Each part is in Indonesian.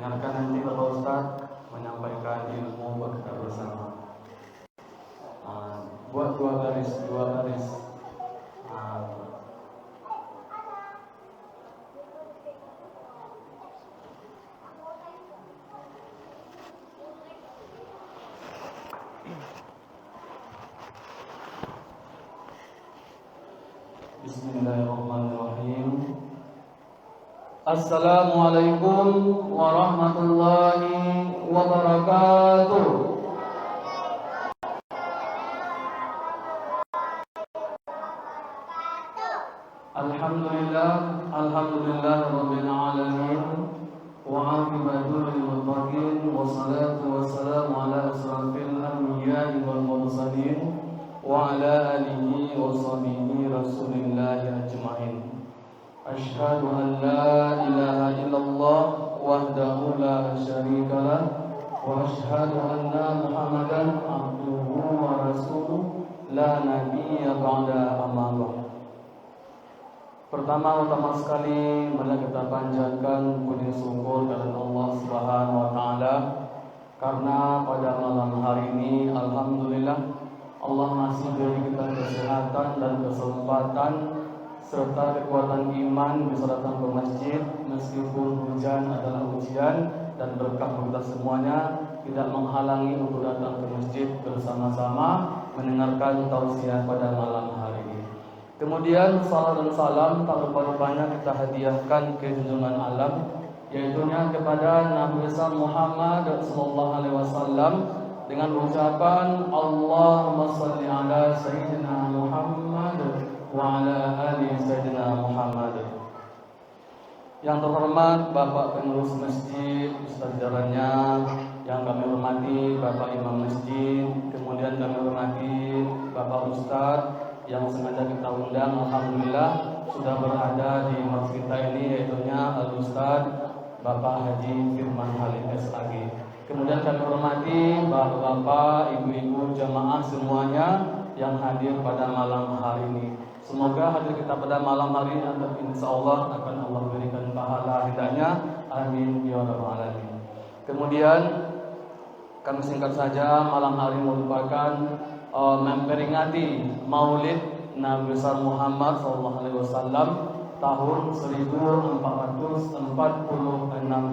Dengarkan nanti Bapak Ustaz menyampaikan ilmu buat kita bersama. Buat dua baris. Bismillahirrahmanirrahim. Assalamualaikum warahmatullahi wabarakatuh. Alhamdulillah rabbil alamin wa 'aqibatul lil muttaqin wassalatu wassalamu ala asrafil anbiya'i wal mursalin wa ala alihi wa sahbihi rasulillahi ajma'in. Asyhadu an la ilaha illallah wahdahu la syarika lah wa asyhadu anna Muhammadan abduhu wa rasuluh la nabiyya ba'da amma ba'd. Pertama sekali marilah kita panjatkan puji syukur kepada Allah Subhanahu wa taala karena pada malam hari ini alhamdulillah Allah masih beri kita kesehatan dan kesempatan serta kekuatan iman bisa datang ke masjid meskipun hujan adalah ujian dan berkah kita semuanya tidak menghalangi untuk datang ke masjid bersama-sama mendengarkan tausiah pada malam hari ini. Kemudian salam dan salam tak lupa-lupanya kita hadiahkan ke junjungan alam, yaitunya kepada Nabi besar Muhammad sallallahu alaihi wasallam dengan ucapan Allahumma shalli ala sayyidina Muhammad wa ala ali sayyidina Muhammad. Yang terhormat Bapak pengurus masjid, Ustaz jalannya, yang kami hormati Bapak Imam Masjid, kemudian kami hormati Bapak Ustaz yang sengaja kita undang, alhamdulillah sudah berada di masjid kita ini, yaitunya Al-Ustaz Bapak Haji Firman Halid SAG. Kemudian kami hormati bapak-bapak, ibu-ibu, jamaah semuanya yang hadir pada malam hari ini. Semoga hadir kita pada malam hari ini insya Allah akan Allah berikan pahala ridanya. Amin ya rabbal alamin. Kemudian kami singkat saja, malam hari merupakan memperingati Maulid Nabi besar Muhammad SAW tahun 1446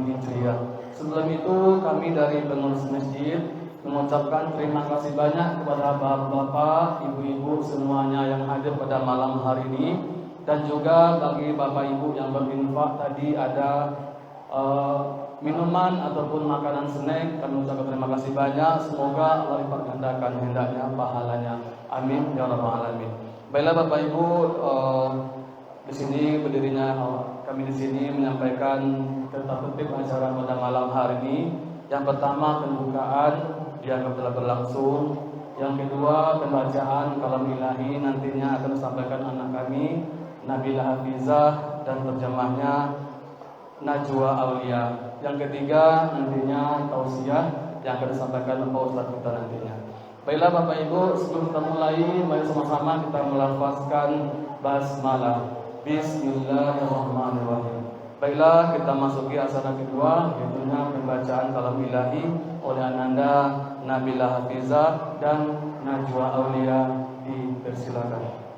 Hijriah. Sebelum itu kami dari pengurus masjid mengucapkan terima kasih banyak kepada bapak-bapak, ibu-ibu semuanya yang hadir pada malam hari ini, dan juga bagi bapak ibu yang berinfak tadi ada minuman ataupun makanan snack, kami ucapkan terima kasih banyak. Semoga Allah lipat gandakan hendaknya pahalanya. Amin ya rabbal alamin. Baiklah Bapak Ibu, di sini berdirinya kami di sini menyampaikan tata tertib acara pada malam hari ini. Yang pertama pembukaan dianggap telah berlangsung. Yang kedua pembacaan kalam ilahi nantinya akan disampaikan anak kami Nabila Hafizah dan terjemahnya Najwa Aulia. Yang ketiga nantinya tausiah yang akan disampaikan Pak Ustaz kita nantinya. Baiklah Bapak Ibu, sebelum kita mulai, mari sama-sama kita melafazkan basmalah. Bismillahirrahmanirrahim. Baiklah, kita masuki acara kedua, yaitu pembacaan kalam ilahi oleh Ananda Nabila Hafizah dan Najwa Aulia. Dipersilakan.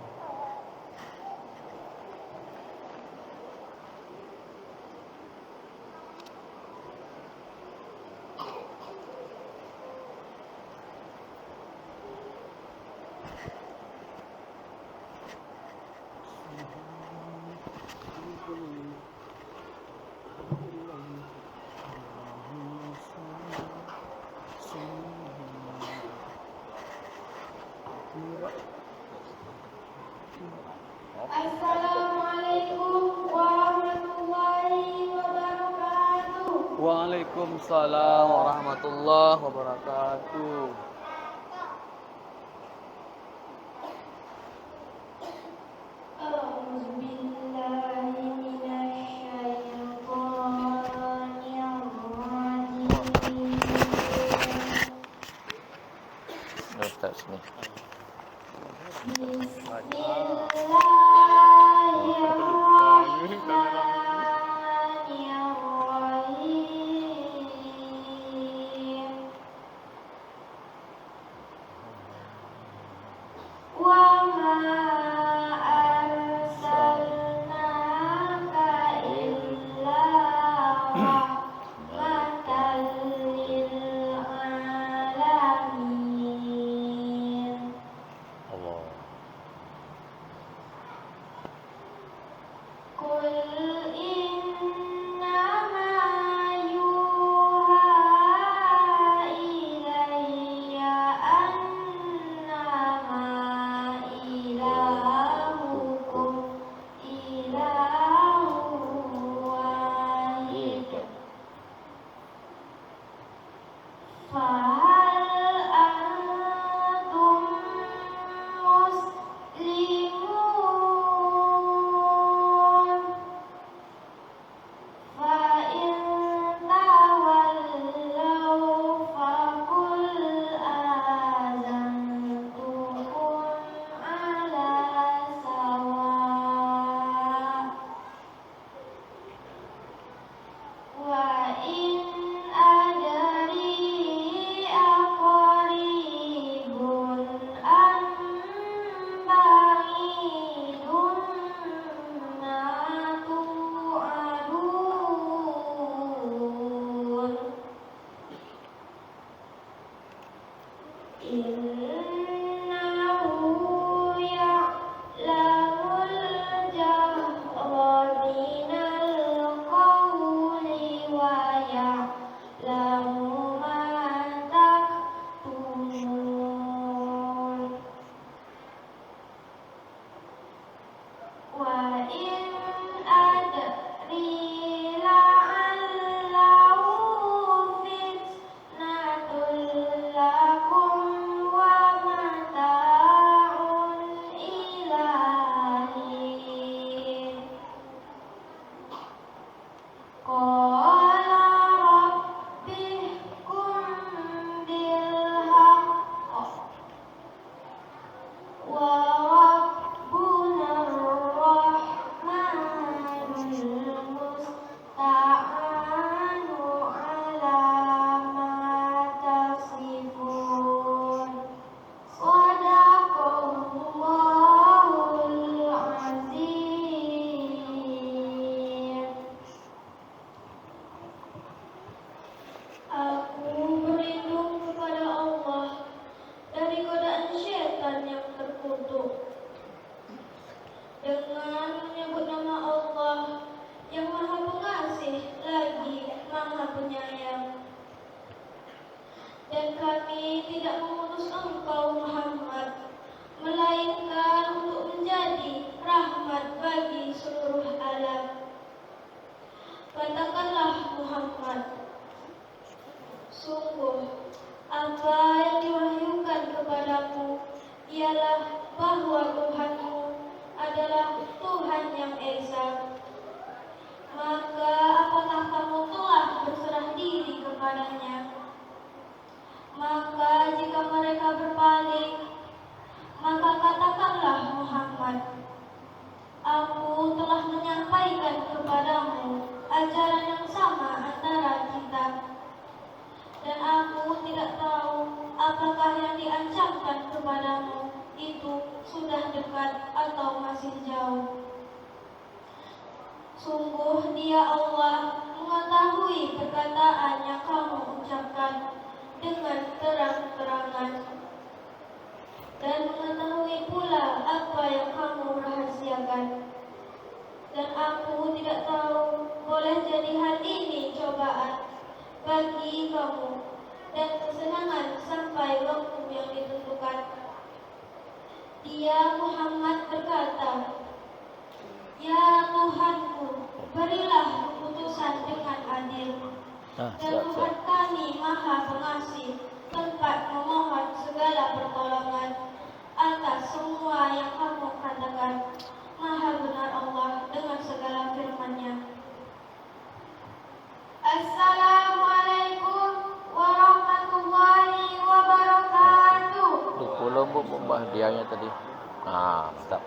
Assalamualaikum warahmatullahi wabarakatuh. Waalaikumsalam warahmatullahi wabarakatuh. Fahal antum muslimun? Fa in tawallaw faqul azantukum ala sawa. Wa in adri aqaribun am ba'idun ma tu'adun. Innahu ya'lamul jahra minal qawli wa ya'lamu ma taktumun. Wa in adri la'allahu fitnatul lakum wa mata'un ilahin. Qala rabbihkum bil haqq wa rabbuna ar-rahmanul musta'anu ala ma tasifun. Shadaqallahul azim. Aku berlindung kepada Allah dari godaan syaitan yang terkutuk dengan menyebut nama Allah yang Maha Pengasih lagi Maha Penyayang. Dan kami tidak mengutus engkau Muhammad melainkan untuk menjadi rahmat bagi seluruh alam. Katakanlah Muhammad, sungguh apa yang diwahyukan kepadamu ialah bahwa Tuhanmu adalah Tuhan yang Esa. Maka apakah kamu telah berserah diri kepadanya? Maka jika mereka berpaling, maka katakanlah Muhammad, aku telah menyampaikan kepadamu ajaran yang sama antara kita, dan aku tidak tahu apakah yang diancamkan kepadamu itu sudah dekat atau masih jauh. Sungguh Dia Allah mengetahui perkataan yang kamu ucapkan dengan terang-terangan, dan mengetahui pula apa yang kamu rahasiakan. Dan aku tidak tahu, boleh jadi hal ini cobaan bagi kamu dan kesenangan sampai waktu yang ditentukan. Dia Muhammad berkata, Ya Tuhanku, berilah keputusan dengan adil. Dan Tuhan kami Maha Pengasih, tempat memohon segala pertolongan atas semua yang kamu katakan. Maha benar Allah dengan segala firman-Nya. Assalamualaikum warahmatullahi wabarakatuh. Pulau bumbah dianya tadi. Mantap.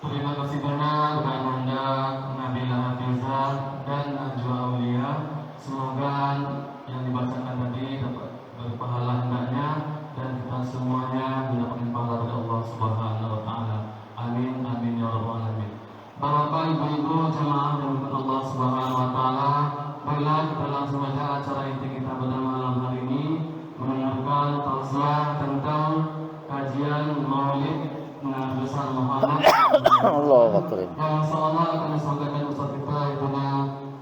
Terima kasih banyak kepada Anda, Nabila Hafizah dan Najwa Aulia. Semoga yang dibacakan tadi dapat berpahala hendaknya dan kita semuanya mendapatkan pahala dari Allah Subhanahu wa taala. Amin amin ya rabbal alamin. Bapak Ibu jemaah yang dimuliakan Allah Subhanahu wa taala, baiklah kita langsung saja acara inti kita pada malam hari ini mendengarkan tausiah tentang kajian Maulid Nabi besar Muhammad. Allahu Akbar. Yang insyaallah akan disampaikan Ustaz kita ibunya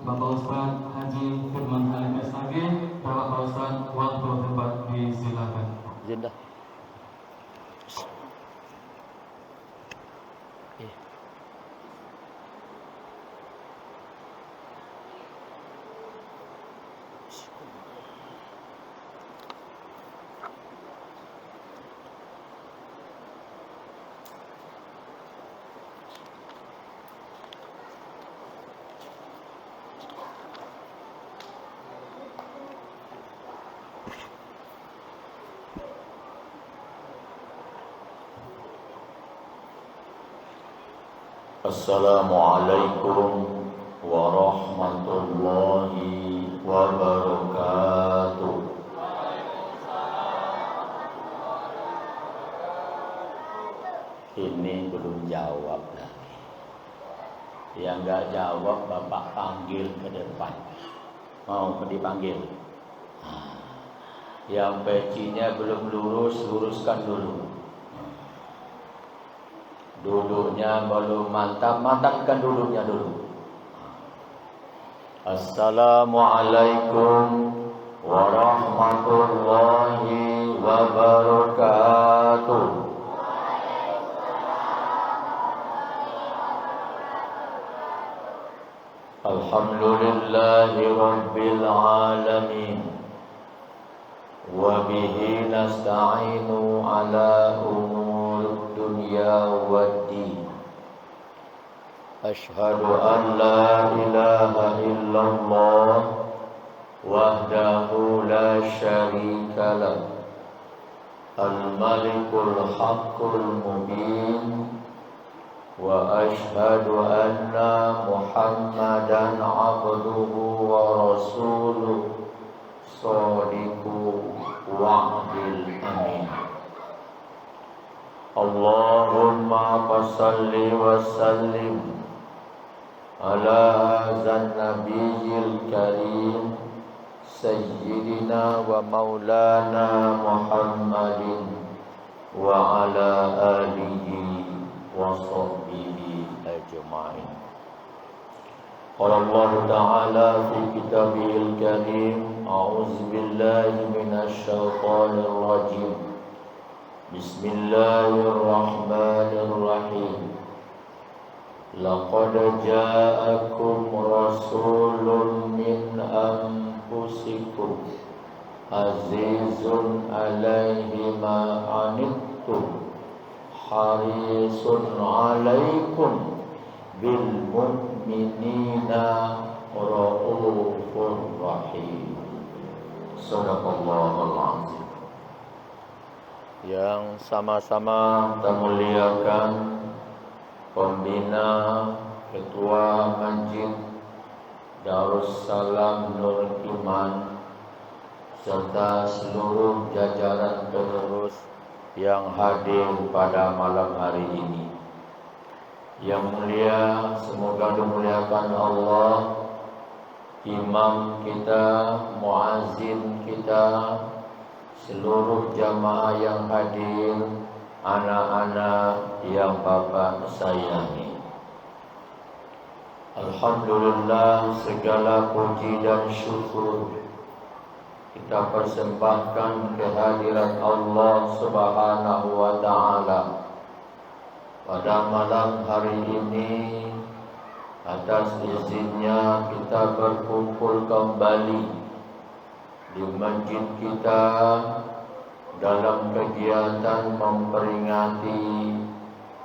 Bapak Ustaz Haji Firman Halim SAG. Bapak Ustaz, waktu tempat disilakan. Jendah. Assalamualaikum warahmatullahi wabarakatuh. Ini belum jawab lagi. Yang enggak jawab Bapak panggil ke depan. Mau dipanggil? Yang pecinya belum lurus, luruskan dulu. Duduknya belum mantap, mantapkan duduknya dulu. Assalamualaikum warahmatullahi wabarakatuh. Alhamdulillahi rabbil alamin. Wa bihi nasta'inu ala umur dunya waddin. Ashhadu an la ilaha illallah wahdahu la syarika lah. Al-malikul haqqul mubin. Wa ashhadu anna Muhammadan abduhu wa rasuluh Shadiqu wa'dil amin. Allahumma salli wa sallim ala hadzal nabiyil karim sayyidina wa maulana Muhammadin wa ala alihi wa sahbihi ajma'in. Qala Allah Ta'ala fi kitabihil karim, a'udzu billahi minasy syaithanir rajim. Bismillahirrahmanirrahim. Laqad ja'akum rasulun min anfusikum azizun 'alaihi ma 'anittum harisun 'alaikum bil mu'minina raufur rahim. Sadaqallahul azim. Yang sama-sama kita muliakan Pembina Ketua Masjid Darussalam Nur Iman serta seluruh jajaran pengurus yang hadir pada malam hari ini. Yang mulia, semoga dimuliakan Allah, imam kita, muazzin kita, seluruh jamaah yang hadir, anak-anak yang Bapak sayangi. Alhamdulillah, segala puji dan syukur kita persembahkan kehadirat Allah Subhanahu wa Ta'ala pada malam hari ini. Atas izinnya kita berkumpul kembali di masjid kita dalam kegiatan memperingati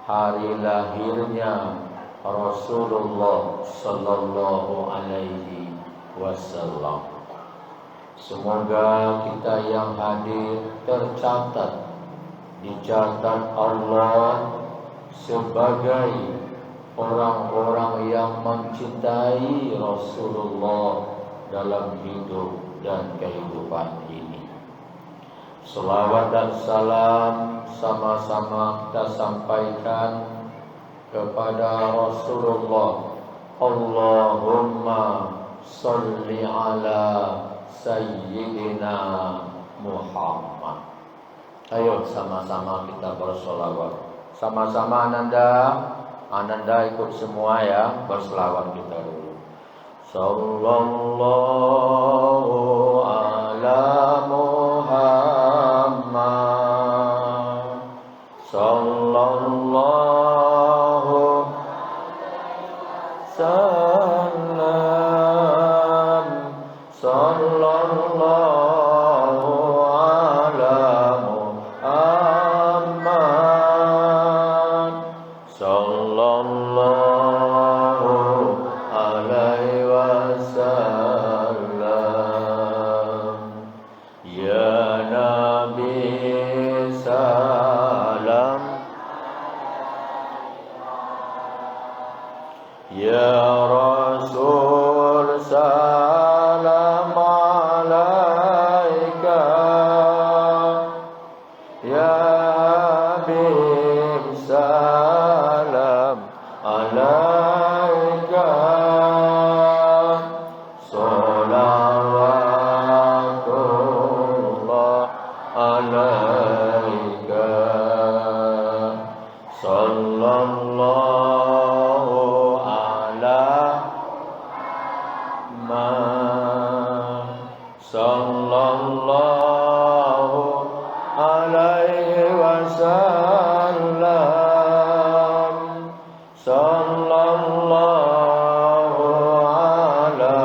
hari lahirnya Rasulullah sallallahu alaihi wasallam. Semoga kita yang hadir tercatat di catatan Allah sebagai orang-orang yang mencintai Rasulullah dalam hidup dan kehidupan ini. Selawat dan salam sama-sama kita sampaikan kepada Rasulullah. Allahumma salli ala Sayyidina Muhammad. Ayo sama-sama kita bersolawat. Sama-sama Ananda ikut semua ya, berselawat kita dulu. Sallallahu ala Muhammad. Sallallahu sallallahu alaihi wasallam. Ya Nabi salam, ya Rasul salam alaika, ya Habib salam alaika, salawatullah alaika, sallallahu ala man, sallallahu alaihi wasallam, sallallahu ala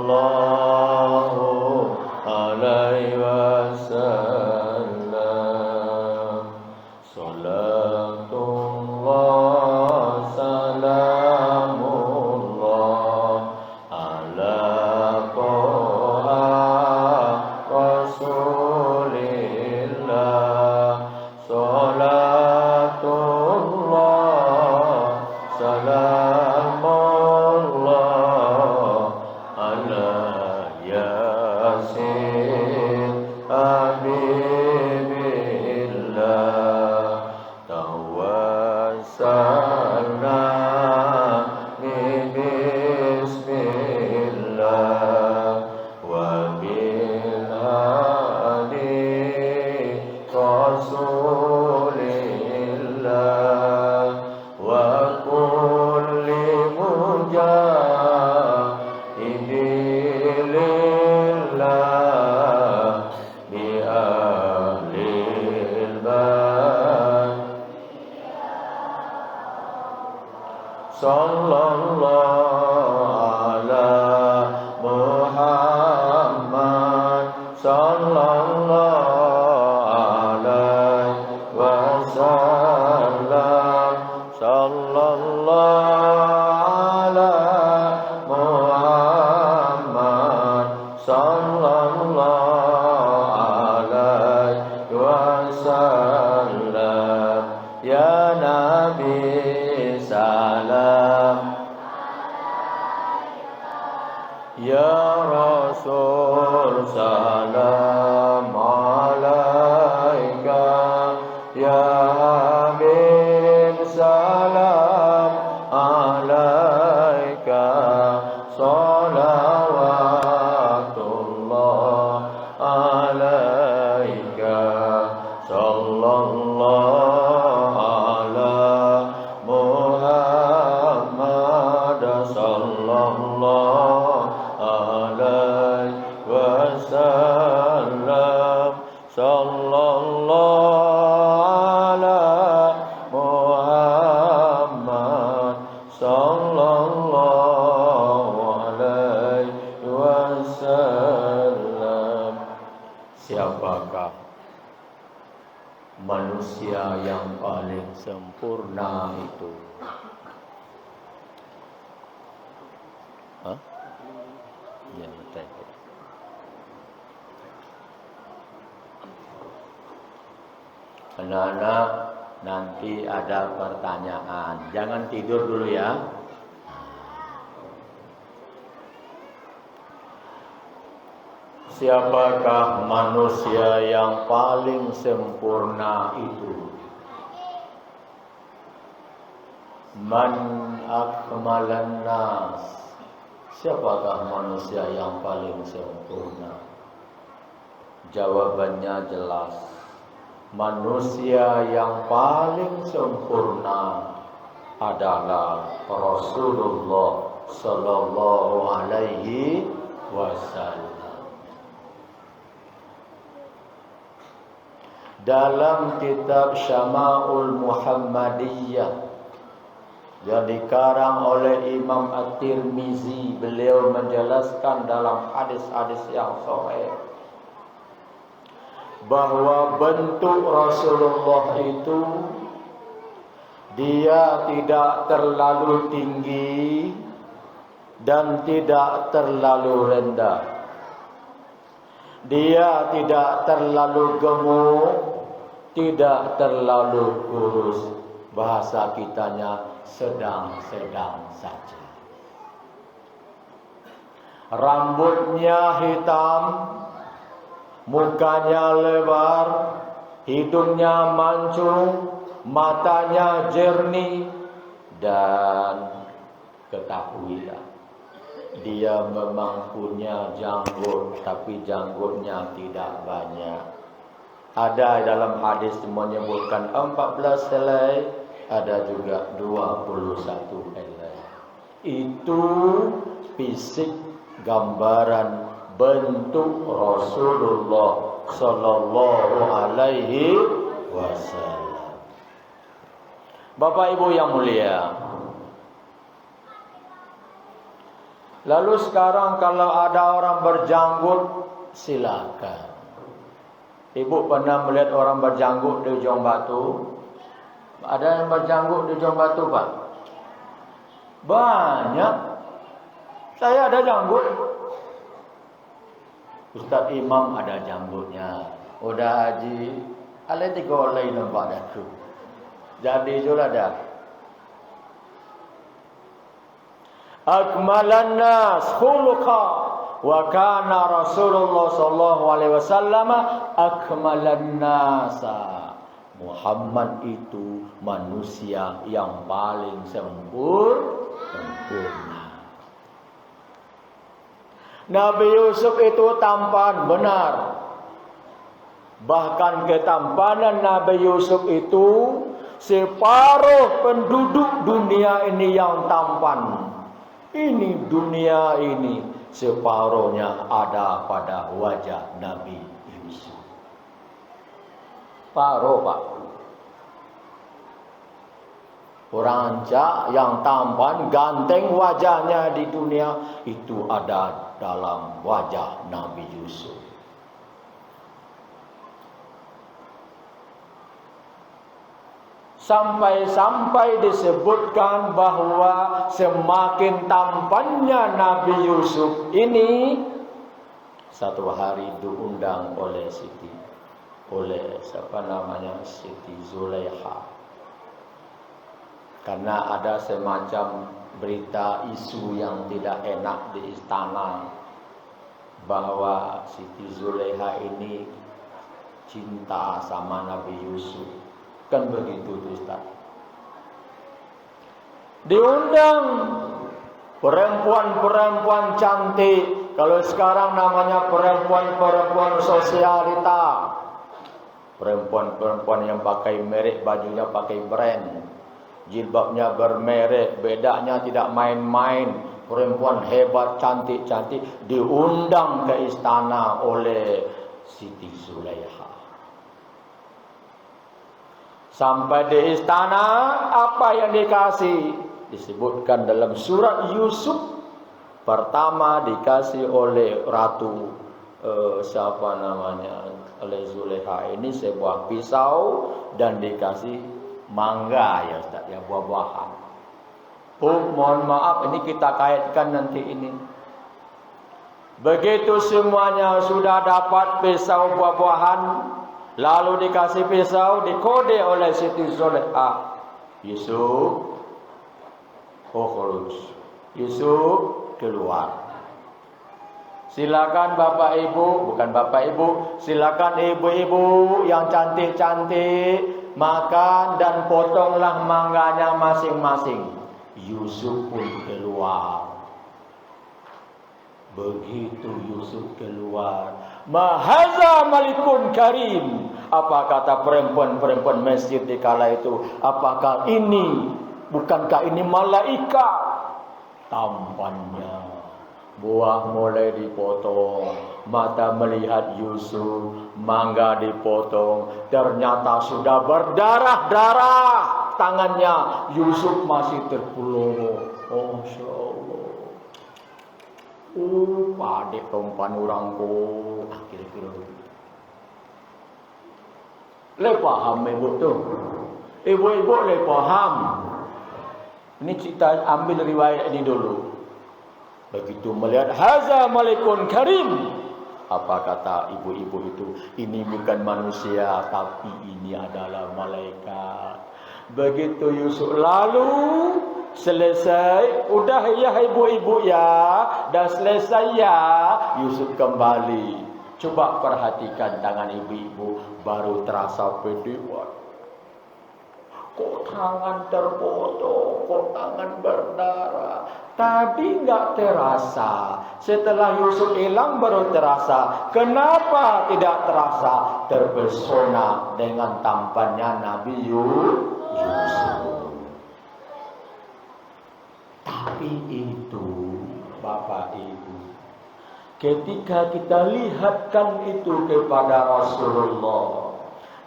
sallallahu alaihi wasallam. Salatullah salamullah ala toha rasulillah. Salatullah salamullah ala yasin habibillah. Tawassalna bismillah wa bil hadi rasulillah wa kulli mujahidin lillah bi ahlil bait. Sallallahu ala Muhammad, sallallahu alaihi wasallam, sallallahu ala Muhammad, sallallahu alaihi wasallam. Ya Nabi salam, ya Rasul salam alaika, ya Habib salam alaika, salawatullah alaika, sallallahu ala Muhammad, sallallahu alaihi wasallam, sallallahu ala Muhammad, sallallahu alaihi wasallam. Siapakah manusia yang paling sempurna itu? Hah? Ya, betul. Anak-anak, nanti ada pertanyaan. Jangan tidur dulu ya. Siapakah manusia yang paling sempurna itu? Man akmalan nas. Siapakah manusia yang paling sempurna? Jawabannya jelas. Manusia yang paling sempurna adalah Rasulullah sallallahu alaihi wasallam. Dalam kitab Syama'ul Muhammadiyah yang dikarang oleh Imam At-Tirmizi, beliau menjelaskan dalam hadis-hadis yang sahih bahwa bentuk Rasulullah itu dia tidak terlalu tinggi dan tidak terlalu rendah. Dia tidak terlalu gemuk, tidak terlalu kurus. Bahasa kitanya sedang-sedang saja. Rambutnya hitam, mukanya lebar, hidungnya mancung, matanya jernih, dan ketahuilah dia memang punya janggut, tapi janggutnya tidak banyak. Ada dalam hadis menyebutkan 14 helai, ada juga 21 helai. Itu fisik gambaran bentuk Rasulullah sallallahu alaihi wasallam. Bapak Ibu yang mulia, lalu sekarang kalau ada orang berjanggut, silakan. Ibu pernah melihat orang berjanggut di Ujung Batu? Ada yang berjanggut di Ujung Batu, Pak? Banyak. Saya ada janggut. Ustaz Imam ada janggutnya. Udah haji, ada 3 oleh nampak dah tu. Jadi sudah dah. Akmalan nas khuluqa wa kana Rasulullah sallallahu alaihi wasallam akmalan nasa. Muhammad itu manusia yang paling sempurna. Nabi Yusuf itu tampan, benar. Bahkan ketampanan Nabi Yusuf itu separuh penduduk dunia ini yang tampan. Ini dunia ini separuhnya ada pada wajah Nabi Yusuf. Paruh, Pak. Orang Aceh yang tampan, ganteng wajahnya di dunia itu ada dalam wajah Nabi Yusuf. Sampai-sampai disebutkan bahwa semakin tampannya Nabi Yusuf ini, satu hari diundang oleh Siti Zulaiha. Karena ada semacam berita isu yang tidak enak di istana bahwa Siti Zulaiha ini cinta sama Nabi Yusuf. Kan begitu tuh, Ustaz. Diundang perempuan-perempuan cantik. Kalau sekarang namanya perempuan-perempuan sosialita. Perempuan-perempuan yang pakai merek, bajunya pakai brand, jilbabnya bermerek, bedanya tidak main-main. Perempuan hebat, cantik-cantik diundang ke istana oleh Siti Zulaiha. Sampai di istana, apa yang dikasih? Disebutkan dalam surat Yusuf. Pertama dikasih oleh Ratu oleh Zulaiha ini sebuah pisau dan dikasih mangga, ya Ustaz, ya, buah-buahan. Oh, mohon maaf, ini kita kaitkan nanti ini. Begitu semuanya sudah dapat pisau buah-buahan, lalu dikasih pisau, dikode oleh Siti Zulaiha. Yusuf, khuruj. Yusuf, keluar. Silakan Bapak Ibu, bukan Bapak Ibu, silakan ibu-ibu yang cantik-cantik makan dan potonglah mangganya masing-masing. Yusuf pun keluar. Begitu Yusuf keluar, mahaza malikun karim. Apa kata perempuan-perempuan masjid di kala itu? Apakah ini, bukankah ini malaikat? Tampannya, buah mulai dipotong, mata melihat Yusuf, mangga dipotong, ternyata sudah berdarah-darah tangannya. Yusuf masih terpeluru. Oh, Masya Allah. Padik rompan orang ko. Kira-kira. Le faham ibu tu. Ibu-ibu le faham. Ini kita ambil riwayat ini dulu. Begitu melihat haza malikun karim, apa kata ibu-ibu itu? Ini bukan manusia, tapi ini adalah malaikat. Begitu Yusuf lalu selesai, udah ya ibu-ibu ya, dah selesai ya, Yusuf kembali. Coba perhatikan tangan ibu-ibu, baru terasa pede. Kok tangan terpotong, kok tangan berdarah. Tadi enggak terasa. Setelah Yusuf hilang baru terasa. Kenapa tidak terasa? Terpesona dengan tampannya Nabi Yusuf. Tapi itu Bapak Ibu, ketika kita lihatkan itu kepada Rasulullah,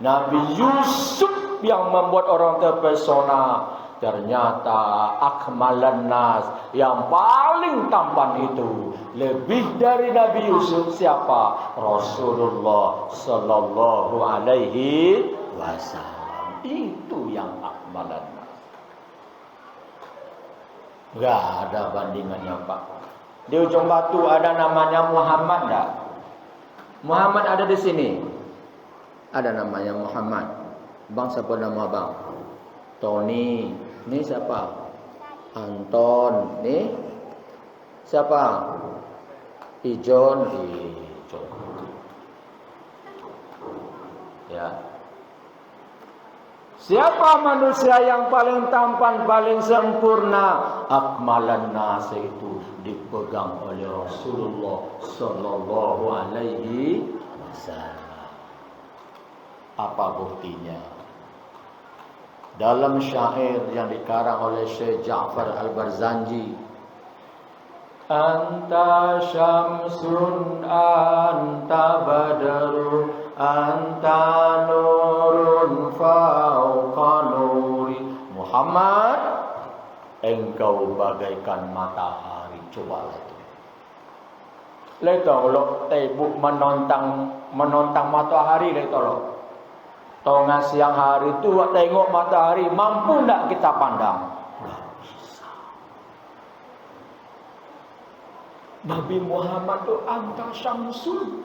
Nabi Yusuf yang membuat orang terpesona, ternyata akmalan nas, yang paling tampan itu lebih dari Nabi Yusuf siapa? Rasulullah sallallahu alaihi wasallam. Itu yang akmalan nas. Enggak ada bandingannya Pak. Di ujung batu ada namanya Muhammad enggak? Muhammad ada di sini. Ada namanya Muhammad. Bang, siapa nama bang? Tony. Ini siapa? Anton. Ini siapa? Ijon. Ya. Siapa manusia yang paling tampan, paling sempurna? Akmalan nas itu dipegang oleh Rasulullah sallallahu alaihi wasallam. Apa buktinya? Dalam syair yang dikarang oleh Syekh Ja'far Al-Barzanji, anta syamsun anta badarun anta nurun fauqa nuri. Muhammad, engkau bagaikan matahari. Cobalah itu. Letolok tebuk menentang matahari letolok. Tengah siang hari itu tengok matahari, mampu tak kita pandang? Tidak bisa. Nabi Muhammad itu anta syamsun.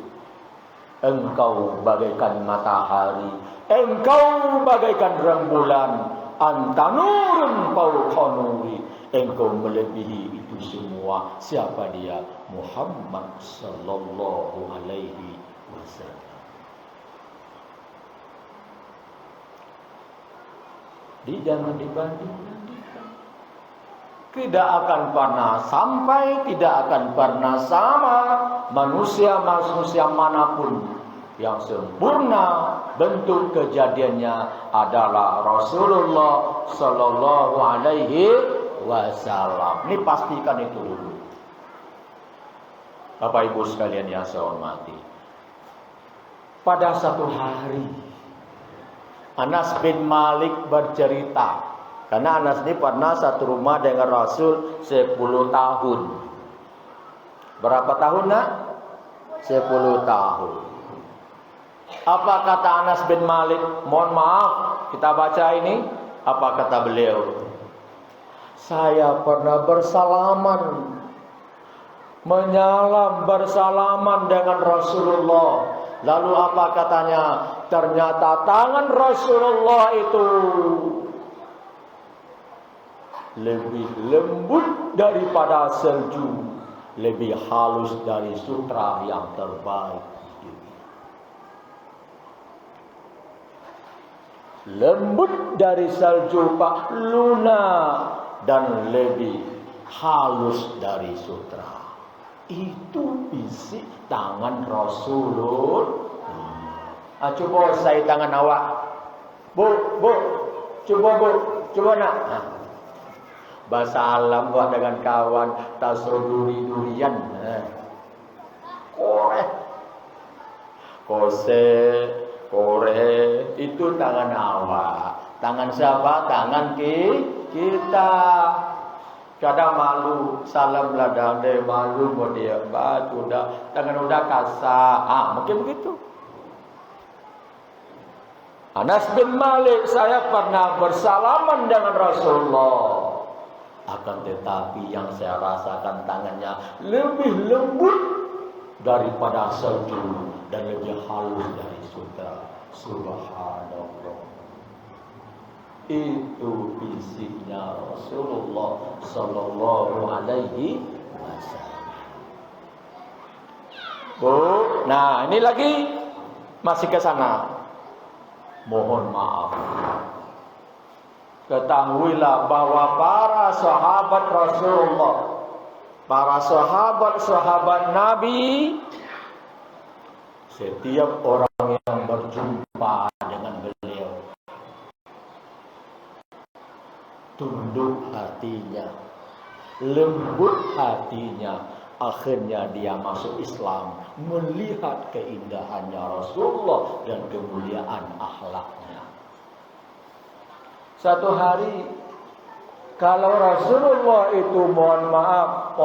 Engkau bagaikan matahari, engkau bagaikan rembulan, anta nurun fauqa nuri. Engkau melebihi itu semua. Siapa dia? Muhammad sallallahu alaihi wasallam. Jangan dibanding-bandingkan. Tidak akan pernah sampai, tidak akan pernah sama manusia manapun yang sempurna bentuk kejadiannya adalah Rasulullah sallallahu alaihi wasallam. Ini pastikan itu dulu. Bapak Ibu sekalian yang saya hormati. Pada satu hari Anas bin Malik bercerita, karena Anas ini pernah satu rumah dengan Rasul 10 tahun. Berapa tahun nak? 10 tahun. Apa kata Anas bin Malik? Mohon maaf, kita baca ini. Apa kata beliau? Saya pernah bersalaman dengan Rasulullah. Lalu apa katanya? Ternyata tangan Rasulullah itu lebih lembut daripada salju, lebih halus dari sutra yang terbaik. Lembut dari salju Pak, lunak, dan lebih halus dari sutra. Itu isi tangan Rasulullah. Coba saya tangan awak. Bu, coba nak. Bahasa alam buat dengan kawan, tasur durian. Kore, itu tangan awak. Tangan siapa? Tangan kita. Kadang malu, salam ladang deh malu mau dia batu dah, tangan udah kasar. Mungkin begitu. Anas bin Malik, saya pernah bersalaman dengan Rasulullah. Akan tetapi yang saya rasakan tangannya lebih lembut daripada salju dan lebih halus dari sutra. Subhanallah. Itu fisiknya Rasulullah sallallahu alaihi wasallam. Bu, nah ini lagi masih ke sana. Mohon maaf. Ketahuilah bahwa para sahabat Rasulullah, para sahabat-sahabat Nabi, setiap orang yang berjumpa dengan beliau tunduk hatinya, lembut hatinya, akhirnya dia masuk Islam, melihat keindahannya Rasulullah dan kemuliaan akhlaknya. Satu hari kalau Rasulullah itu mohon maaf,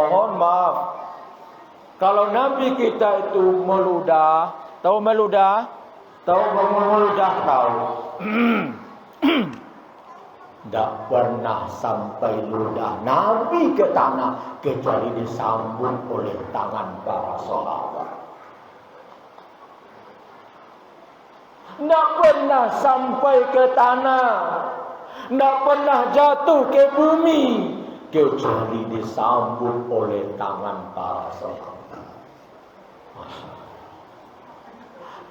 kalau Nabi kita itu meludah, tahu meludah? Tahu meludah tahu? Tidak pernah sampai ludah Nabi ke tanah kecuali disambut oleh tangan para sahabat. Tidak pernah sampai ke tanah, tidak pernah jatuh ke bumi kecuali disambut oleh tangan para sahabat.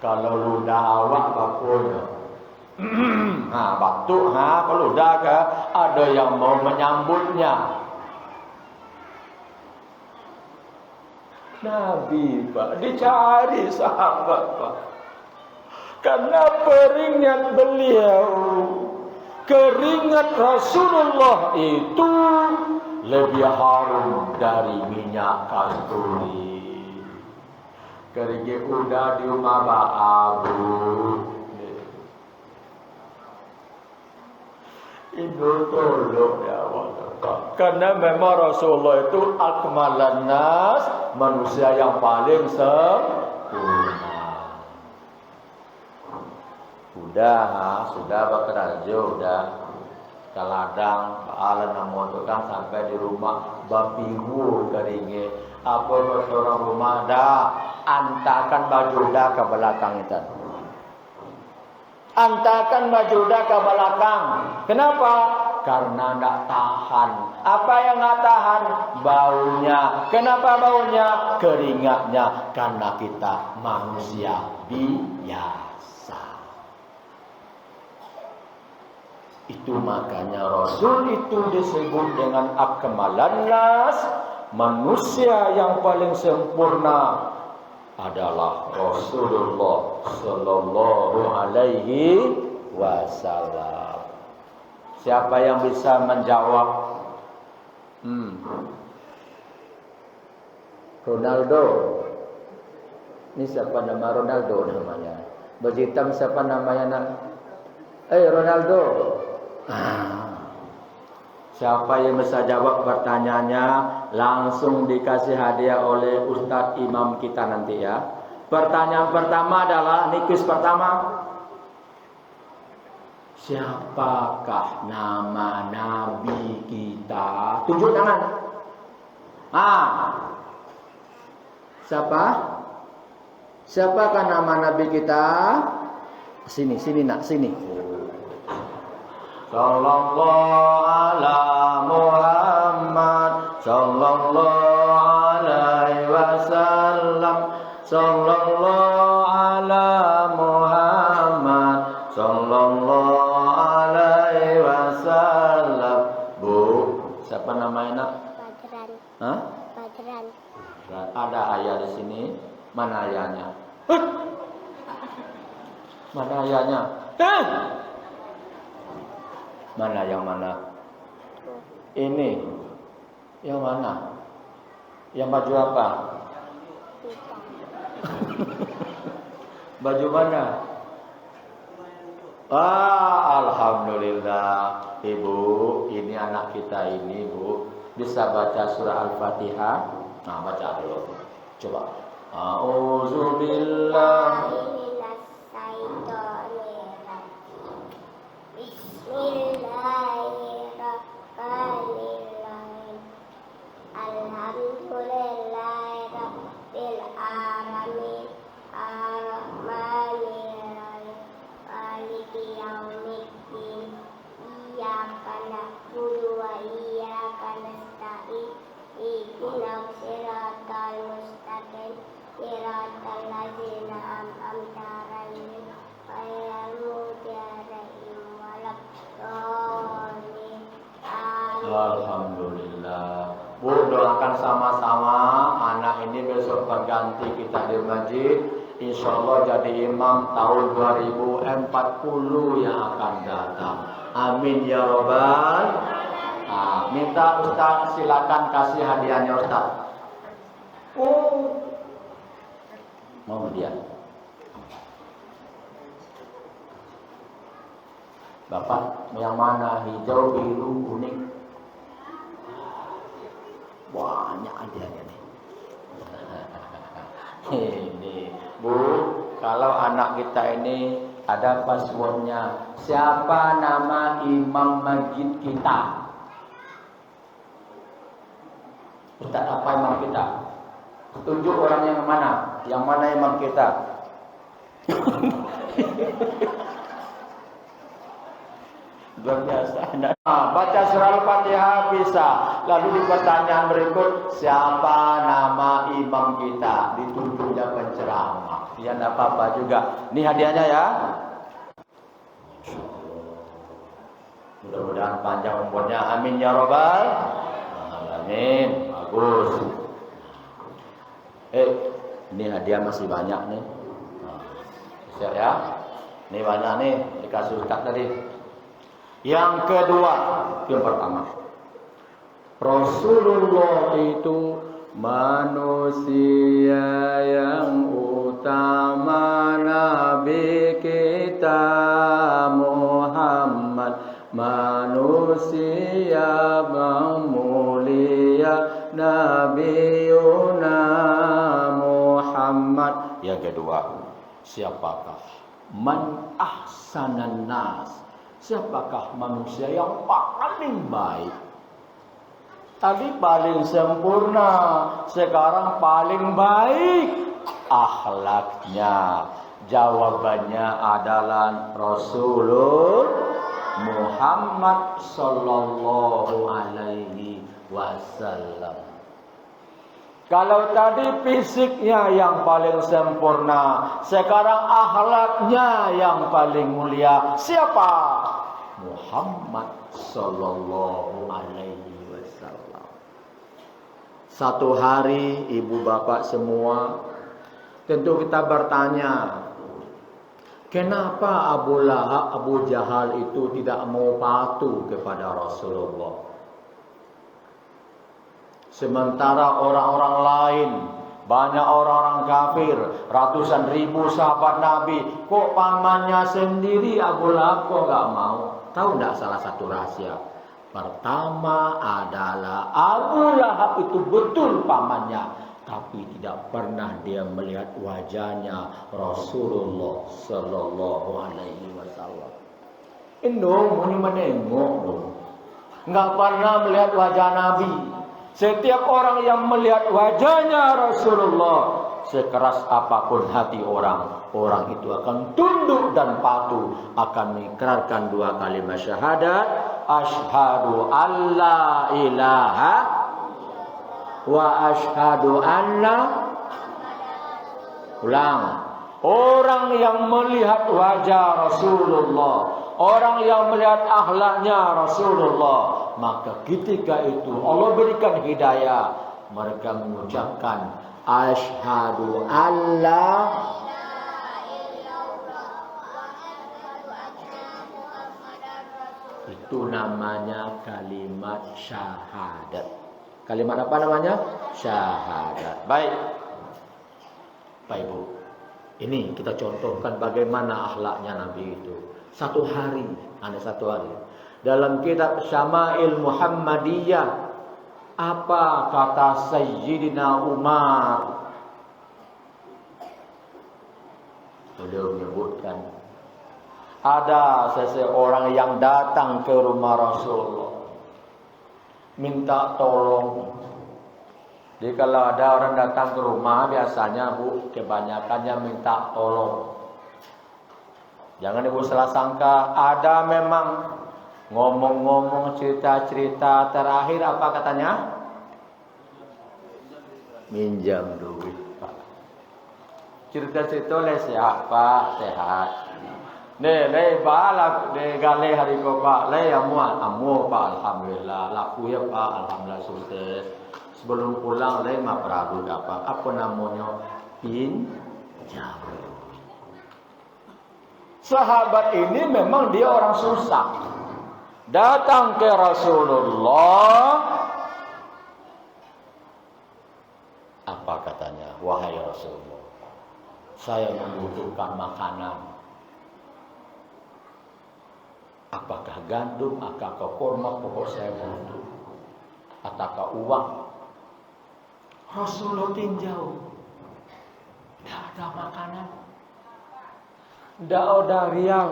Kalau ludah awak bakunya, batuk, kalau udah ada yang mau menyambutnya. Nabi Pak dicari sahabat Pak, karena keringat beliau, keringat Rasulullah itu lebih harum dari minyak kasturi. Keringat udah di rumah Abu. Itu tolong ya Allah. Karena memang Rasulullah itu akmalan nas, manusia yang paling sempurna. Sudah bakarajo, udah kaladang, baalan namun itu kan sampai di rumah bapingu keringe. Apa orang rumah dah antakan baju dah ke belakang itu. Antakan baju dah ke belakang. Kenapa? Karena tidak tahan. Apa yang tidak tahan? Baunya. Kenapa baunya? Keringatnya. Karena kita manusia biasa. Itu makanya Rasul itu disebut dengan akmalan nas, manusia yang paling sempurna adalah Rasulullah sallallahu alaihi wasallam. Siapa yang bisa menjawab? Ronaldo. Ini siapa nama Ronaldo namanya? Baju hitam siapa namanya nak? Ronaldo. Siapa yang bisa jawab pertanyaannya langsung dikasih hadiah oleh Ustadz Imam kita nanti ya. Pertanyaan pertama adalah nikis pertama. Siapakah nama Nabi kita? Tunjuk tangan. Siapa? Siapakah nama Nabi kita? Sini nak, sini. Sallallahu ala Muhammad sallallahu alaihi wasallam. Sallallahu ala Muhammad sallallahu alaihi wasallam. Bu, siapa namanya nak? Badran. Badran. Ada ayah di sini. Mana ayahnya? Mana ayahnya? Mana yang mana? Ini. Yang mana? Yang baju apa? Baju mana? Alhamdulillah. Ibu, ini anak kita ini, Bu. Bisa baca surah Al-Fatihah? Nah, baca dulu. Coba. A'udzubillah. الذين أنعمت عليهم غير المغضوب عليهم ولا الضالين. Alhamdulillah. Bu, doakan sama-sama anak ini besok berganti kita di masjid. Insya Allah jadi imam tahun 2040 yang akan datang. Amin ya robbal. Nah, minta Ustaz, silakan kasih hadiahnya Ustaz. Oh, mau dia. Bapak, yang mana? Hijau, biru, kuning? Banyak hadiahnya nih. Ini, Bu, kalau anak kita ini ada passwordnya. Siapa nama imam masjid kita? Ustaz, apa imam kita? Tunjuk orang yang mana? Yang mana imam kita? Luar biasa. Baca surah Al-Fatihah bisa. Lalu di pertanyaan berikut, siapa nama imam kita? Ditunjuknya penceramah. Ya tidak apa-apa juga. Ini hadiahnya ya. Mudah-mudahan panjang umurnya. Amin ya robbal. Amin. Bagus. Ini hadiah masih banyak nih. Siap ya. Ini banyak nih. Dikasih Ustaz tadi. Yang kedua, yang pertama, Rasulullah itu manusia yang utama, Nabi kita Muhammad manusia yang mulia, Nabiuna Muhammad. Yang kedua, siapakah man ahsanan nas? Siapakah manusia yang paling baik? Tadi paling sempurna, sekarang paling baik akhlaknya. Jawabannya adalah Rasulullah Muhammad sallallahu alaihi wasallam. Kalau tadi fisiknya yang paling sempurna, sekarang akhlaknya yang paling mulia. Siapa? Muhammad sallallahu alaihi wasallam. Satu hari ibu bapak semua, tentu kita bertanya, kenapa Abu Lahab, Abu Jahal itu tidak mau patuh kepada Rasulullah? Sementara orang-orang lain, banyak orang-orang kafir, ratusan ribu sahabat Nabi, kok pamannya sendiri Abu Lahab kok gak mau? Tahu tidak salah satu rahasia? Pertama adalah Abu Lahab itu betul pamannya, tapi tidak pernah dia melihat wajahnya Rasulullah sallallahu alaihi wasallam. Ini menengok dong. Nggak pernah melihat wajah Nabi. Setiap orang yang melihat wajahnya Rasulullah, sekeras apapun hati orang, orang itu akan tunduk dan patuh, akan mengikrarkan dua kalimat syahadat, asyhadu alla ilaha wa asyhadu anna. Ulang. Orang yang melihat wajah Rasulullah, orang yang melihat akhlaknya Rasulullah, maka ketika itu Allah berikan hidayah, mereka mengucapkan asyhadu alla. Itu namanya kalimat syahadat. Kalimat apa namanya? Syahadat. Baik. Baik Bu, ini kita contohkan bagaimana akhlaknya Nabi itu. Satu hari, dalam kitab Syama'il Muhammadiyah, apa kata Sayyidina Umar? Beliau menyebutkan, ada seseorang yang datang ke rumah Rasulullah, minta tolong. Jadi kalau ada orang datang ke rumah, biasanya Bu, kebanyakannya minta tolong. Jangan Ibu salah sangka, ada memang ngomong-ngomong cerita-cerita, terakhir apa katanya? Minjam duit Pak. Cerita-cerita le sehat Pak, sehat. Le balak le gale hari ko Pak, le amu Pak alhamdulillah. Laku ya Pak alhamdulillah sukses. Sebelum pulang le ma Prabu Pak. Apa namanya? Pinjam. Sahabat ini memang dia orang susah. Datang ke Rasulullah. Apa katanya? Wahai Rasulullah, saya membutuhkan makanan. Apakah gandum, apakah kurma, pokok saya butuh. Ataukah uang? Rasulullah tinjau. Tidak ada makanan. Tidak ada riang.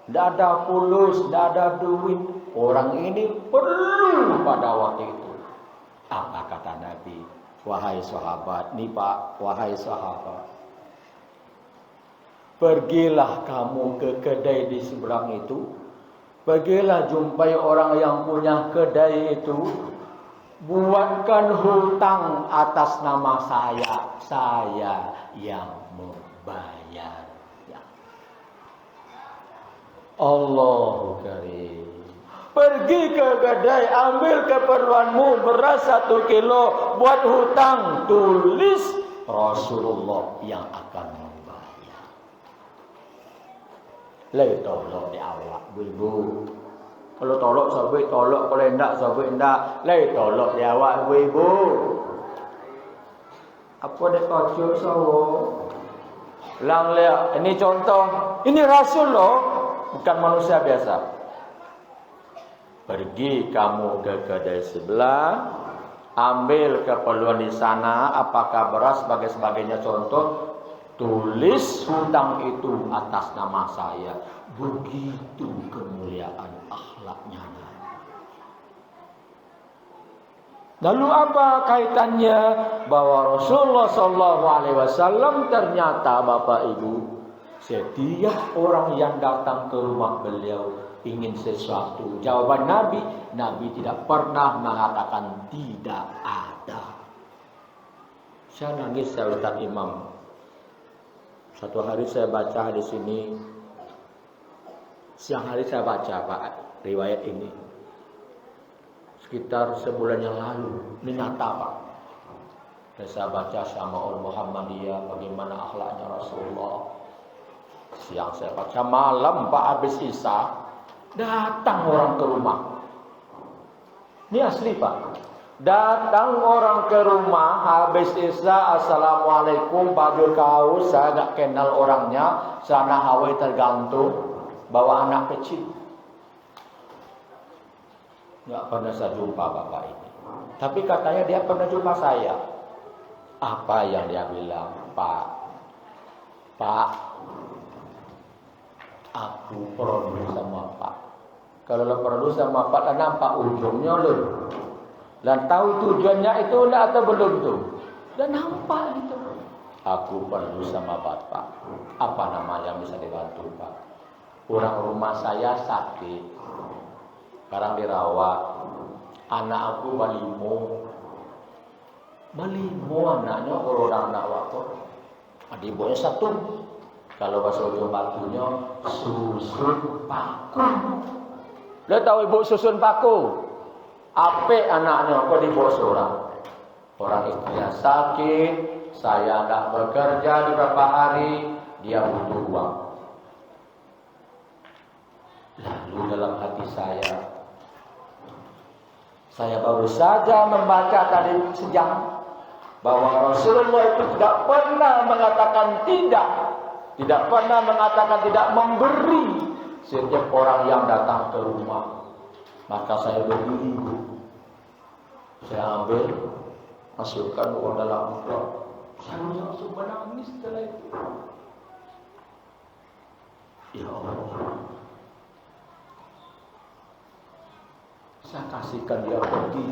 Tidak ada fulus. Tidak ada duit. Orang ini perlu pada waktu itu. Apa kata Nabi? Wahai sahabat, nih Pak, wahai sahabat, pergilah kamu ke kedai di seberang itu. Pergilah jumpai orang yang punya kedai itu. Buatkan hutang atas nama saya. Saya yang membayar. Ya. Allahu Karim. Pergi ke kedai, ambil keperluanmu, beras 1 kilo, buat hutang, tulis Rasulullah yang akan membayar. Lai tolong di awak, ibu. Kalau tolong sahabat tolong, kalau enggak sahabat enggak. Lai tolong di awak, ibu. Apa dia kacau sawo? Lang lihat, ini contoh, ini Rasulullah, bukan manusia biasa. Pergi kamu ke kedai sebelah, ambil keperluan di sana, apakah beras sebagai sebagainya contoh, tulis hutang itu atas nama saya. Begitu kemuliaan akhlaknya. Lalu apa kaitannya bahwa Rasulullah SAW ternyata Bapak Ibu, setiap orang yang datang ke rumah beliau ingin sesuatu. Jawaban Nabi tidak pernah mengatakan tidak ada. Saya nangis, saya lihat imam. Satu hari saya baca di sini, siang hari saya baca Pak riwayat ini. Sekitar sebulan yang lalu, ini nyata Pak. Saya baca Syama'ul Muhammadiyah, bagaimana akhlaknya Rasulullah. Siang saya baca, malam Pak habis Isya datang orang ke rumah. Ini asli Pak. Datang orang ke rumah habis Isya, assalamualaikum, baju kaos, saya gak kenal orangnya, celana Hawaii tergantung, bawa anak kecil. Gak pernah saya jumpa bapak ini. Tapi katanya dia pernah jumpa saya. Apa yang dia bilang? Pak, aku perlu sama Pak. Kalau lo perlu sama Pak, dan nampak ujungnya lo. Dan tahu tujuannya itu enggak atau belum tuh? Dan nampak itu. Aku perlu sama Bapak. Apa nama yang bisa dibantu Pak? Orang rumah saya sakit. Sekarang dirawat. Anak aku balimo anaknya orang anak waktu. Adiboknya 1. Kalau bahasa ujung batunya susun paku. Lo tahu ibu susun paku? Ape anaknya kok dibawa seorang. Orang istrinya sakit, saya tidak bekerja beberapa hari, dia butuh uang. Lalu dalam hati saya baru saja membaca tadi sejam bahwa Rasulullah itu tidak pernah mengatakan tidak pernah mengatakan tidak memberi setiap orang yang datang ke rumah. Maka saya berdiri, saya ambil, masukkan uang dalam amplop. Saya langsung menangis setelah itu. Ya Allah, saya kasihkan dia pergi.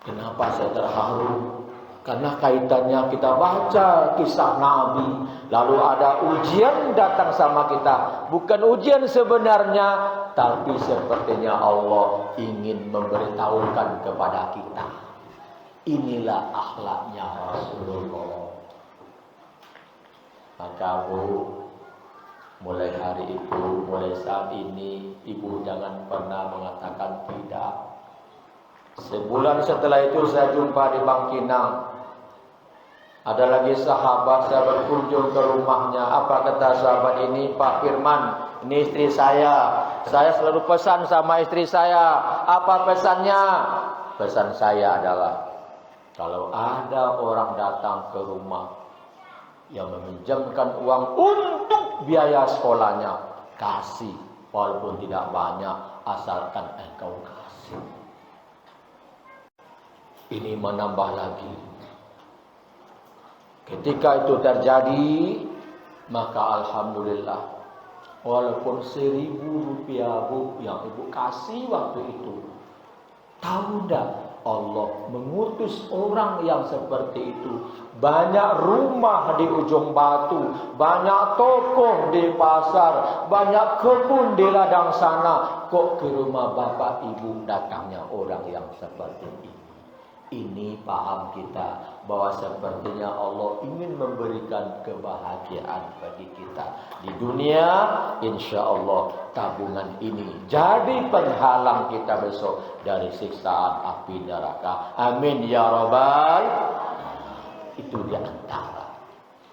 Kenapa saya terharu? Karena kaitannya kita baca kisah Nabi, lalu ada ujian datang sama kita. Bukan ujian sebenarnya, tapi sepertinya Allah ingin memberitahukan kepada kita. Inilah akhlaknya Rasulullah. Maka Bu, mulai hari itu, mulai saat ini, Ibu jangan pernah mengatakan tidak. Sebulan setelah itu saya jumpa di Bangkinang. Ada lagi sahabat, saya berkunjung ke rumahnya. Apa kata sahabat ini? Pak Firman, ini istri saya. Saya selalu pesan sama istri saya. Apa pesannya? Pesan saya adalah, kalau ada orang datang ke rumah yang meminjamkan uang untuk biaya sekolahnya, kasih. Walaupun tidak banyak, asalkan engkau kasih. Ini menambah lagi. Ketika itu terjadi, maka alhamdulillah, walaupun 1.000 rupiah Bu yang Ibu kasih waktu itu, tahu tak, Allah mengutus orang yang seperti itu. Banyak rumah di ujung batu, banyak toko di pasar, banyak kebun di ladang sana. Kok ke rumah Bapak Ibu datangnya orang yang seperti ini? Ini paham kita bahwa sepertinya Allah ingin memberikan kebahagiaan bagi kita di dunia. Insya Allah tabungan ini jadi penghalang kita besok dari siksaan api neraka. Amin ya Rabbal. Itu di antara.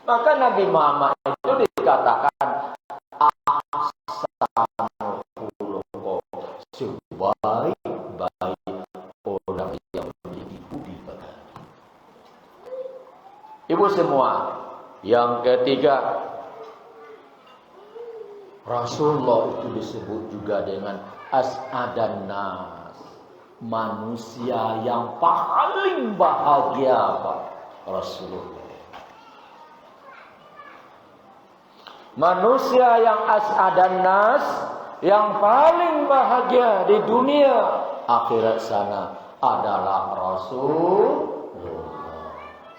Maka Nabi Muhammad itu dikatakan ahsanul khuluq, sebaik-baik orang yang memiliki budi pekerti. Ibu semua, yang ketiga, Rasulullah itu disebut juga dengan as'adan nas, manusia yang paling bahagia, Pak Rasulullah. Manusia yang as'adan nas, yang paling bahagia di dunia akhirat sana adalah Rasulullah.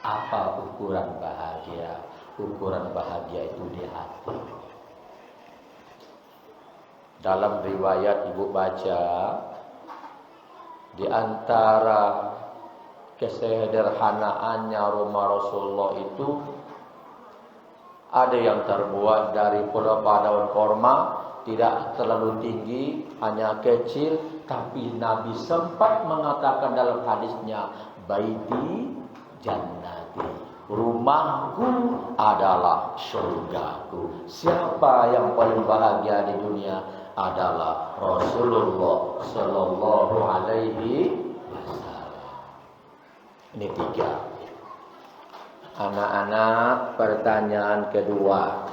Apa ukuran bahagia? Ukuran bahagia itu di hati. Dalam riwayat Ibu baca, di antara kesederhanaannya rumah Rasulullah itu ada yang terbuat dari pelepah daun korma, tidak terlalu tinggi, hanya kecil, tapi Nabi sempat mengatakan dalam hadisnya, baiti jannati, rumahku adalah surgaku. Siapa yang paling bahagia di dunia adalah Rasulullah Sallallahu Alaihi Wasallam. Ini 3. Anak-anak, pertanyaan kedua.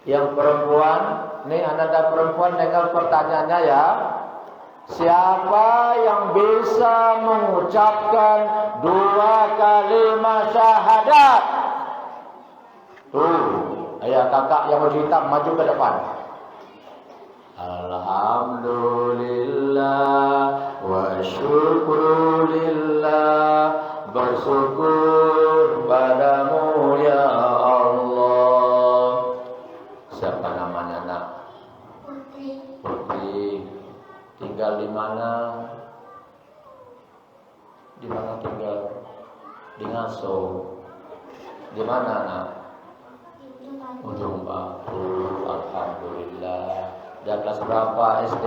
Yang perempuan, nih anak dan perempuan dengar pertanyaannya ya. Siapa yang bisa mengucapkan 2 kalimat syahadat? Ayah kakak yang berhitam maju ke depan. Alhamdulillah wa syukrulillah, bersyukur padamu ya Allah. Siapa namanya nak? Putri. Tinggal di mana? Di mana tinggal? Di Ngaso. Di mana nak? Ujung Batu. Alhamdulillah. Dia kelas berapa SD?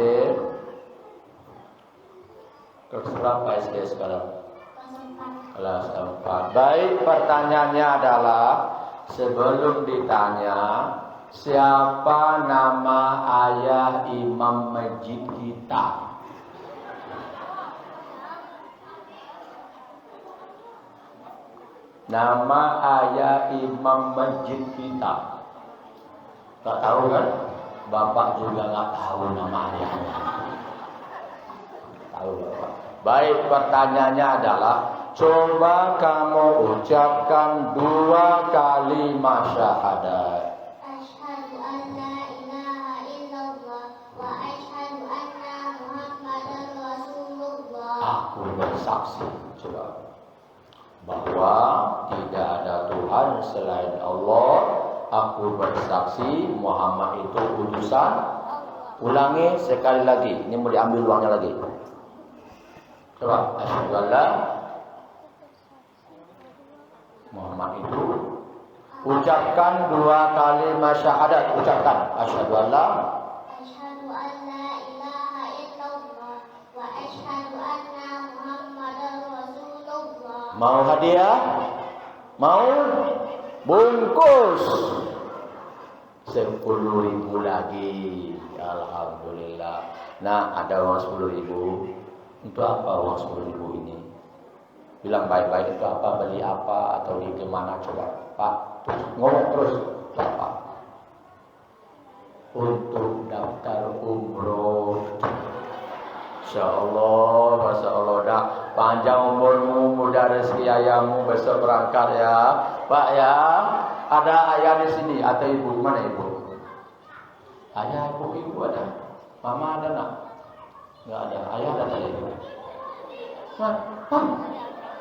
Kelas berapa SD sekarang? Kelas 4. Baik, pertanyaannya adalah, sebelum ditanya, siapa nama ayah imam masjid kita? Nama ayah imam masjid kita. Tak tahu kan? Bapak juga nggak tahu nama ayahnya. Tahu Bapak. Baik, pertanyaannya adalah, coba kamu ucapkan 2 kalimat syahadat. Asyhadu an la ilaha illallah wa asyhadu anna Muhammadar Rasulullah. Aku bersaksi, coba, bahwa tidak ada Tuhan selain Allah. Aku bersaksi Muhammad itu utusan Ulangi sekali lagi. Ini mau diambil uangnya lagi. Coba. Asyhadu an la Muhammad itu ucapkan 2 kalimat syahadat. Ucapkan asyhadu an la Asyhadu an la ilaha illallah wa asyhadu anna Muhammadar Rasulullah. Mau hadiah? Mau bungkus 10.000 lagi. Alhamdulillah. Nah, ada uang 10.000. Untuk apa uang 10.000 ini? Bilang baik-baik, itu apa, beli apa, atau di kemana coba. Pak, ngomong terus. Itu apa? Untuk daftar umroh. Masya Allah dah. Panjang umurmu, mudah rezeki ayahmu, besok berangkat ya. Pak ya, ada ayah di sini atau ibu? Mana ibu? Ayah, ibu ada. Mama ada nak? Enggak ada. Ayah ada tak ibu?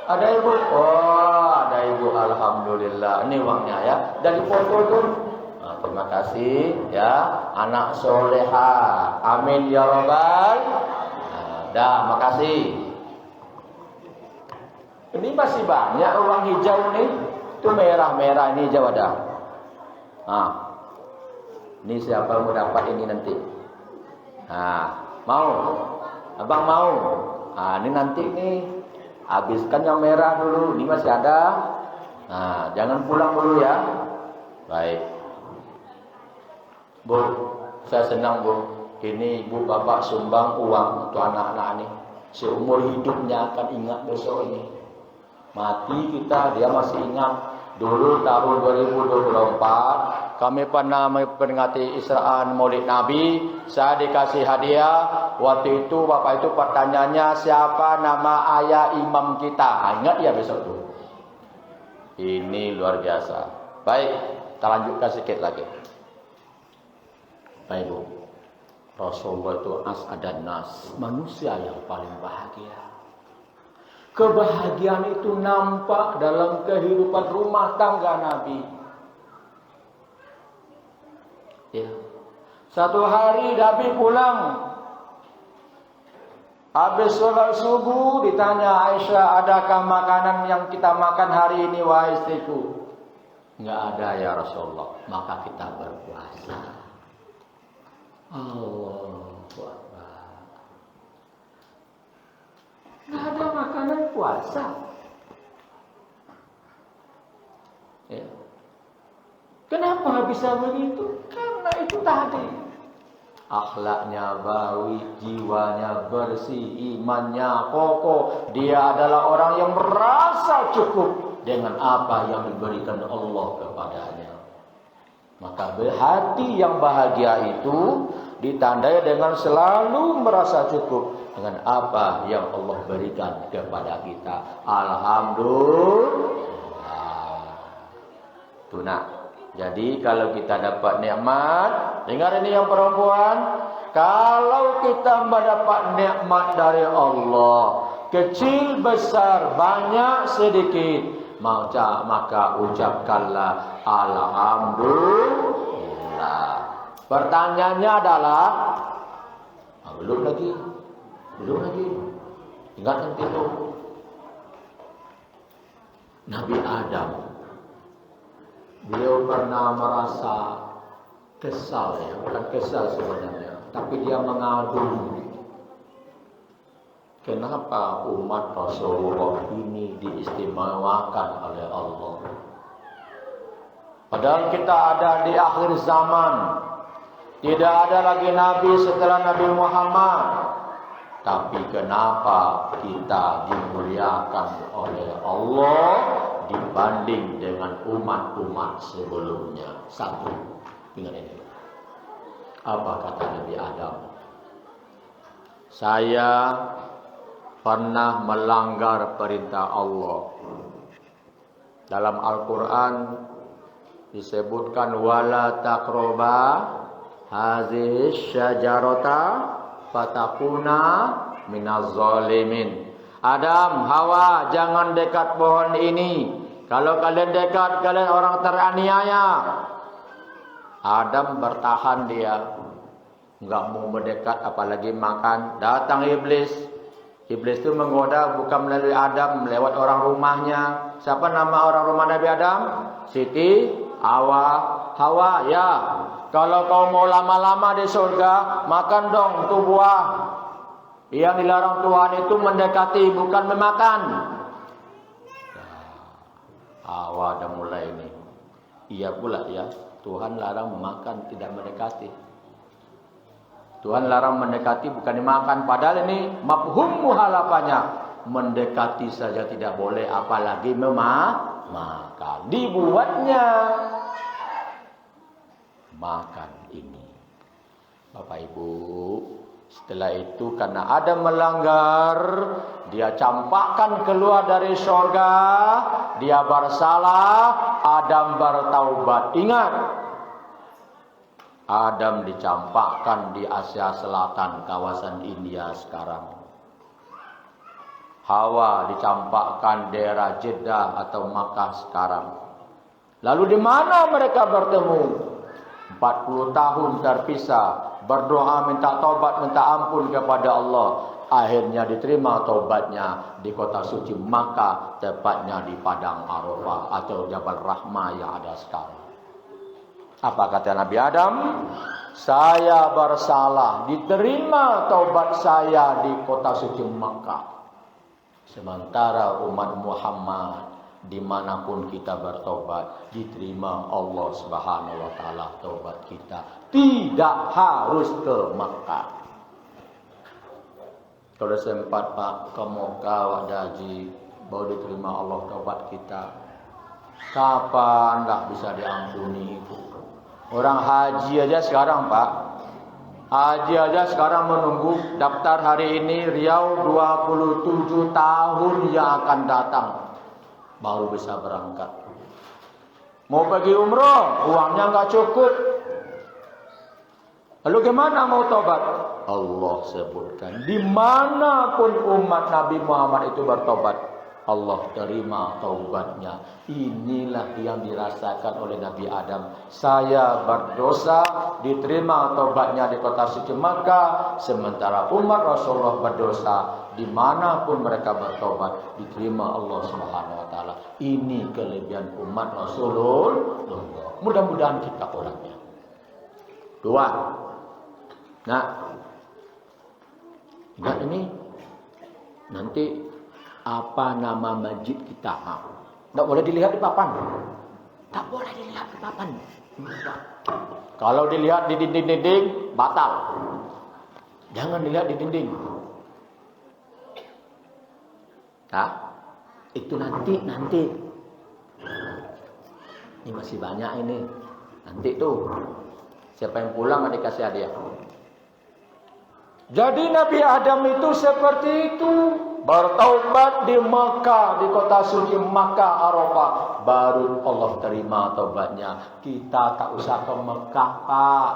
Ada ibu? Oh, ada ibu. Alhamdulillah. Ini uangnya ya. Dari foto tu. Nah, terima kasih ya. Anak soleha. Amin ya rabbal. Dah, makasih. Ini masih banyak uang hijau nih. Itu merah-merah, ini hijau ada. Nah, ini siapa mau dapat ini nanti? Nah, mau? Abang mau? Nah, ini nanti nih. Habiskan yang merah dulu. Ini masih ada. Nah, jangan pulang dulu ya. Baik. Bu, saya senang bu. Ini ibu bapak sumbang uang untuk anak-anak ini. Seumur hidupnya akan ingat besok ini. Mati kita, dia masih ingat. Dulu tahun 2024, kami pernah memperingati Isra'an Maulid Nabi. Saya dikasih hadiah. Waktu itu bapak itu pertanyaannya, siapa nama ayah imam kita? Ingat ya besok itu. Ini luar biasa. Baik, kita lanjutkan sedikit lagi. Baik bu. Rasulullah itu as'adan nas, manusia yang paling bahagia. Kebahagiaan itu nampak dalam kehidupan rumah tangga Nabi. Ya. Satu hari Nabi pulang. Habis sholat subuh ditanya Aisyah, adakah makanan yang kita makan hari ini wahai istriku? Enggak ada ya Rasulullah. Maka kita berpuasa. Allahu Akbar. Nggak ada makanan puasa. Ya. Kenapa bisa begitu? Karena itu tadi. Akhlaknya baik, jiwanya bersih, imannya kokoh. Dia adalah orang yang merasa cukup dengan apa yang diberikan Allah kepadanya. Maka hati yang bahagia itu ditandai dengan selalu merasa cukup dengan apa yang Allah berikan kepada kita. Alhamdulillah. Itu nak. Jadi kalau kita dapat nikmat, dengar ini yang perempuan, kalau kita mendapat nikmat dari Allah, kecil besar, banyak sedikit, maka ucapkanlah alhamdulillah. Pertanyaannya adalah belum lagi. Ingat nanti itu Nabi Adam, beliau pernah merasa kesal ya, bukan kesal sebenarnya, tapi dia mengadu. Kenapa umat Rasulullah ini diistimewakan oleh Allah? Padahal kita ada di akhir zaman. Tidak ada lagi Nabi setelah Nabi Muhammad. Tapi kenapa kita dimuliakan oleh Allah dibanding dengan umat-umat sebelumnya? Satu, ingat ini. Apa kata Nabi Adam? Saya pernah melanggar perintah Allah. Dalam Al-Quran disebutkan wala taqroba hazihi syajarata fatakuna minaz zalimin. Adam, Hawa, jangan dekat pohon ini. Kalau kalian dekat, kalian orang teraniaya. Adam bertahan dia. Enggak mau mendekat apalagi makan. Datang iblis. Iblis itu menggoda bukan melalui Adam, lewat orang rumahnya. Siapa nama orang rumah Nabi Adam? Siti Hawa. Ya. Kalau kau mau lama-lama di surga, makan dong tuh buah. Yang dilarang Tuhan itu mendekati, bukan memakan. Hawa dah mulai ini. Iya pula ya, Tuhan larang memakan, tidak mendekati. Tuhan larang mendekati, bukan dimakan. Padahal ini mafhum muhalafannya. Mendekati saja tidak boleh, apalagi makan. Dibuatnya makan ini. Bapak Ibu, setelah itu karena ada melanggar, dia campakkan keluar dari surga, dia bersalah, Adam bertaubat. Ingat, Adam dicampakkan di Asia Selatan, kawasan India sekarang. Hawa dicampakkan daerah Jeddah atau Makkah sekarang. Lalu di mana mereka bertemu? 40 tahun terpisah, berdoa minta taubat, minta ampun kepada Allah. Akhirnya diterima taubatnya di kota suci Makkah, tepatnya di Padang Arafah atau Jabal Rahmah yang ada sekarang. Apa kata Nabi Adam? Saya bersalah, diterima taubat saya di kota suci Makkah. Sementara umat Muhammad dimanapun kita bertobat, diterima Allah Subhanahu wa Ta'ala taubat kita. Tidak harus ke Makkah. Kalau sempat Pak ke Makkah wadaji, baru diterima Allah taubat kita. Kapan nggak bisa diampuni itu? Orang haji aja sekarang Pak, haji aja sekarang menunggu daftar hari ini Riau 27 tahun yang akan datang baru bisa berangkat. Mau pergi umroh, uangnya nggak cukup. Lalu gimana mau tobat? Allah sebutkan, dimanapun umat Nabi Muhammad itu bertobat, Allah terima taubatnya. Inilah yang dirasakan oleh Nabi Adam. Saya berdosa, diterima taubatnya di kota suci Makkah. Sementara umat Rasulullah berdosa, dimanapun mereka bertobat, diterima Allah Subhanahu wa Ta'ala. Ini kelebihan umat Rasulullah. Mudah-mudahan kita orangnya. 2. Nah, ingat ini nanti apa nama masjid kita? Tidak boleh dilihat di papan. Tak boleh dilihat di papan. Kalau dilihat di dinding-dinding, batal. Jangan dilihat di dinding. Itu nanti. Ini masih banyak ini. Nanti tuh, siapa yang pulang nggak dikasih hadiah. Jadi Nabi Adam itu seperti itu. Bertaubat di Makkah, di kota suci Makkah Arafah, baru Allah terima taubatnya. Kita tak usah ke Makkah Pak.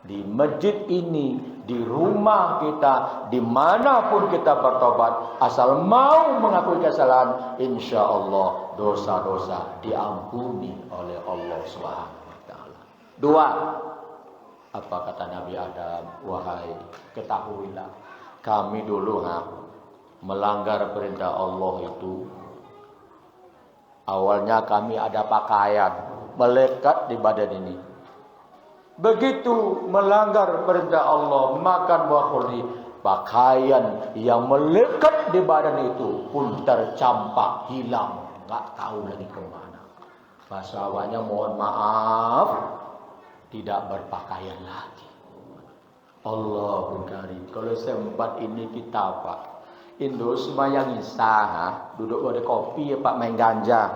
Di masjid ini, di rumah kita, dimanapun kita bertobat, asal mau mengakui kesalahan, insya Allah dosa-dosa diampuni oleh Allah Subhanahu wa Ta'ala. 2. Apa kata Nabi Adam? Wahai, ketahuilah, kami dulu melanggar perintah Allah itu. Awalnya kami ada pakaian melekat di badan ini. Begitu melanggar perintah Allah, makan buah kurdi, pakaian yang melekat di badan itu pun tercampak, hilang, nggak tahu lagi kemana. Bahasa awalnya mohon maaf, tidak berpakaian lagi. Allahul Karim. Kalau sempat ini kita Pak, Indo semayang isya, duduk ada kopi ya Pak, main ganja.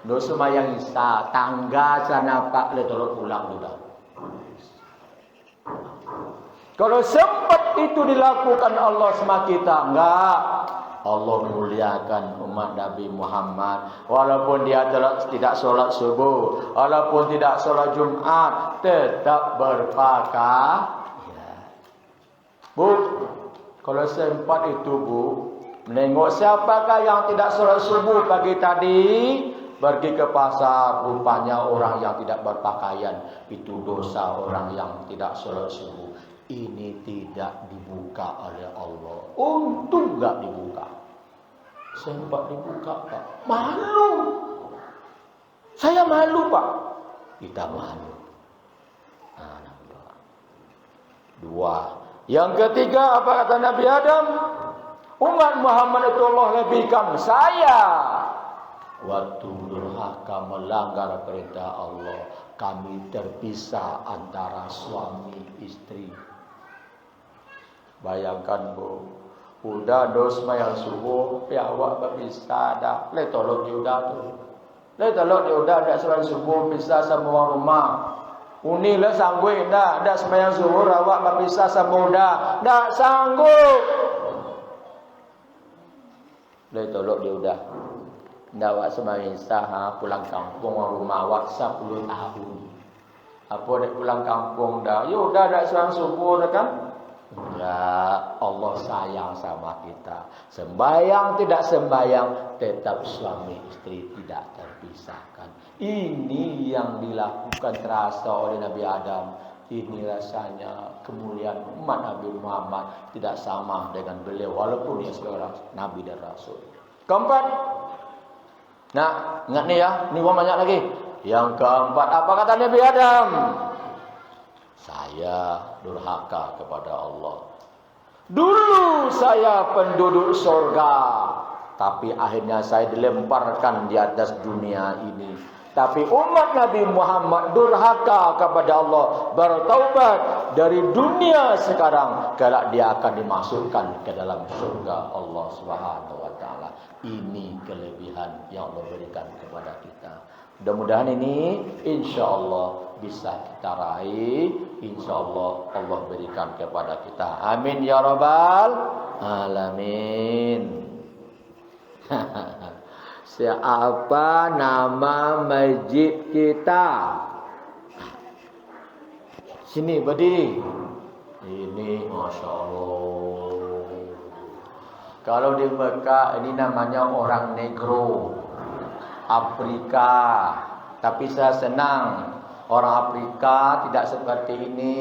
Indo semayang isya, tangga sana Pak, letolot pulang sudah. Kalau sempat itu dilakukan Allah sama kita, enggak. Allah muliakan umat Nabi Muhammad. Walaupun dia tidak sholat subuh, walaupun tidak sholat Jumat, tetap berpakaian. Bu, kalau sempat itu Bu, menengok siapakah yang tidak sholat subuh pagi tadi, Pergi ke pasar, rupanya orang yang tidak berpakaian. Itu dosa orang yang tidak sholat subuh. Ini tidak dibuka oleh Allah. Untung gak dibuka. Sempat dibuka, Pak. Malu. Saya malu, Pak. Kita malu. Nah, dua. Yang ketiga, apa kata Nabi Adam? Umat Muhammad itu Allah lebihkan saya. Waktu durhaka melanggar perintah Allah, kami terpisah antara suami istri. Bayangkan Bu, udah dos mayang subuh, ya awak berpisah dah. Le tolong dia udah tu. Le tolong dia udah ada sembahyang subuh pisah sama orang rumah. Uni le sanggup dah, ada sembahyang subuh awak berpisah sama udah. Dah sanggup. Le tolong dia udah. Ndak awak sembahyang sah pulang kampung orang rumah awak 10 tahun. Apa dak pulang kampung dah? Ya udah dak sembahyang subuh dah kan? Ya, Allah sayang sama kita. Sembayang tidak sembayang, tetap suami istri tidak terpisahkan. Ini yang dilakukan terasa oleh Nabi Adam. Ini rasanya kemuliaan umat Nabi Muhammad tidak sama dengan beliau, walaupun dia seorang Nabi dan Rasul. Keempat. Nah, ingat nih ya, ini banyak lagi. Yang keempat, apa kata Nabi Adam? Saya durhaka kepada Allah. Dulu saya penduduk surga, tapi akhirnya saya dilemparkan di atas dunia ini. Tapi umat Nabi Muhammad durhaka kepada Allah, bertaubat dari dunia sekarang, kelak dia akan dimasukkan ke dalam surga Allah Subhanahu wa taala. Ini kelebihan yang Allah berikan kepada kita. Mudah-mudahan ini insyaallah bisa kita raih, insyaallah Allah berikan kepada kita. Amin ya rabbal alamin. Siapa nama masjid kita? Sini berdiri. Ini Masya Allah. Kalau di Mekah ini namanya orang negro, Afrika. Tapi saya senang orang Afrika tidak seperti ini.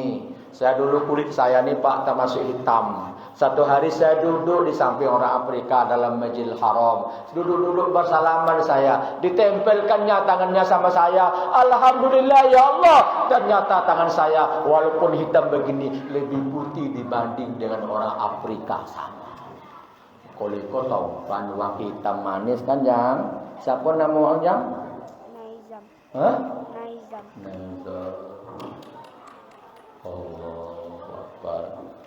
Saya dulu kulit saya ni Pak termasuk hitam. Satu hari saya duduk di samping orang Afrika dalam Masjidil Haram. Duduk-duduk bersalaman saya. Ditempelkannya tangannya sama saya. Alhamdulillah ya Allah. Ternyata tangan saya walaupun hitam begini lebih putih dibanding dengan orang Afrika sama. Kalau kau tahu panduan hitam manis kan yang? Siapa nama orang yang? Naizam. Hah? Naizam. Naizam. Allahu Akbar.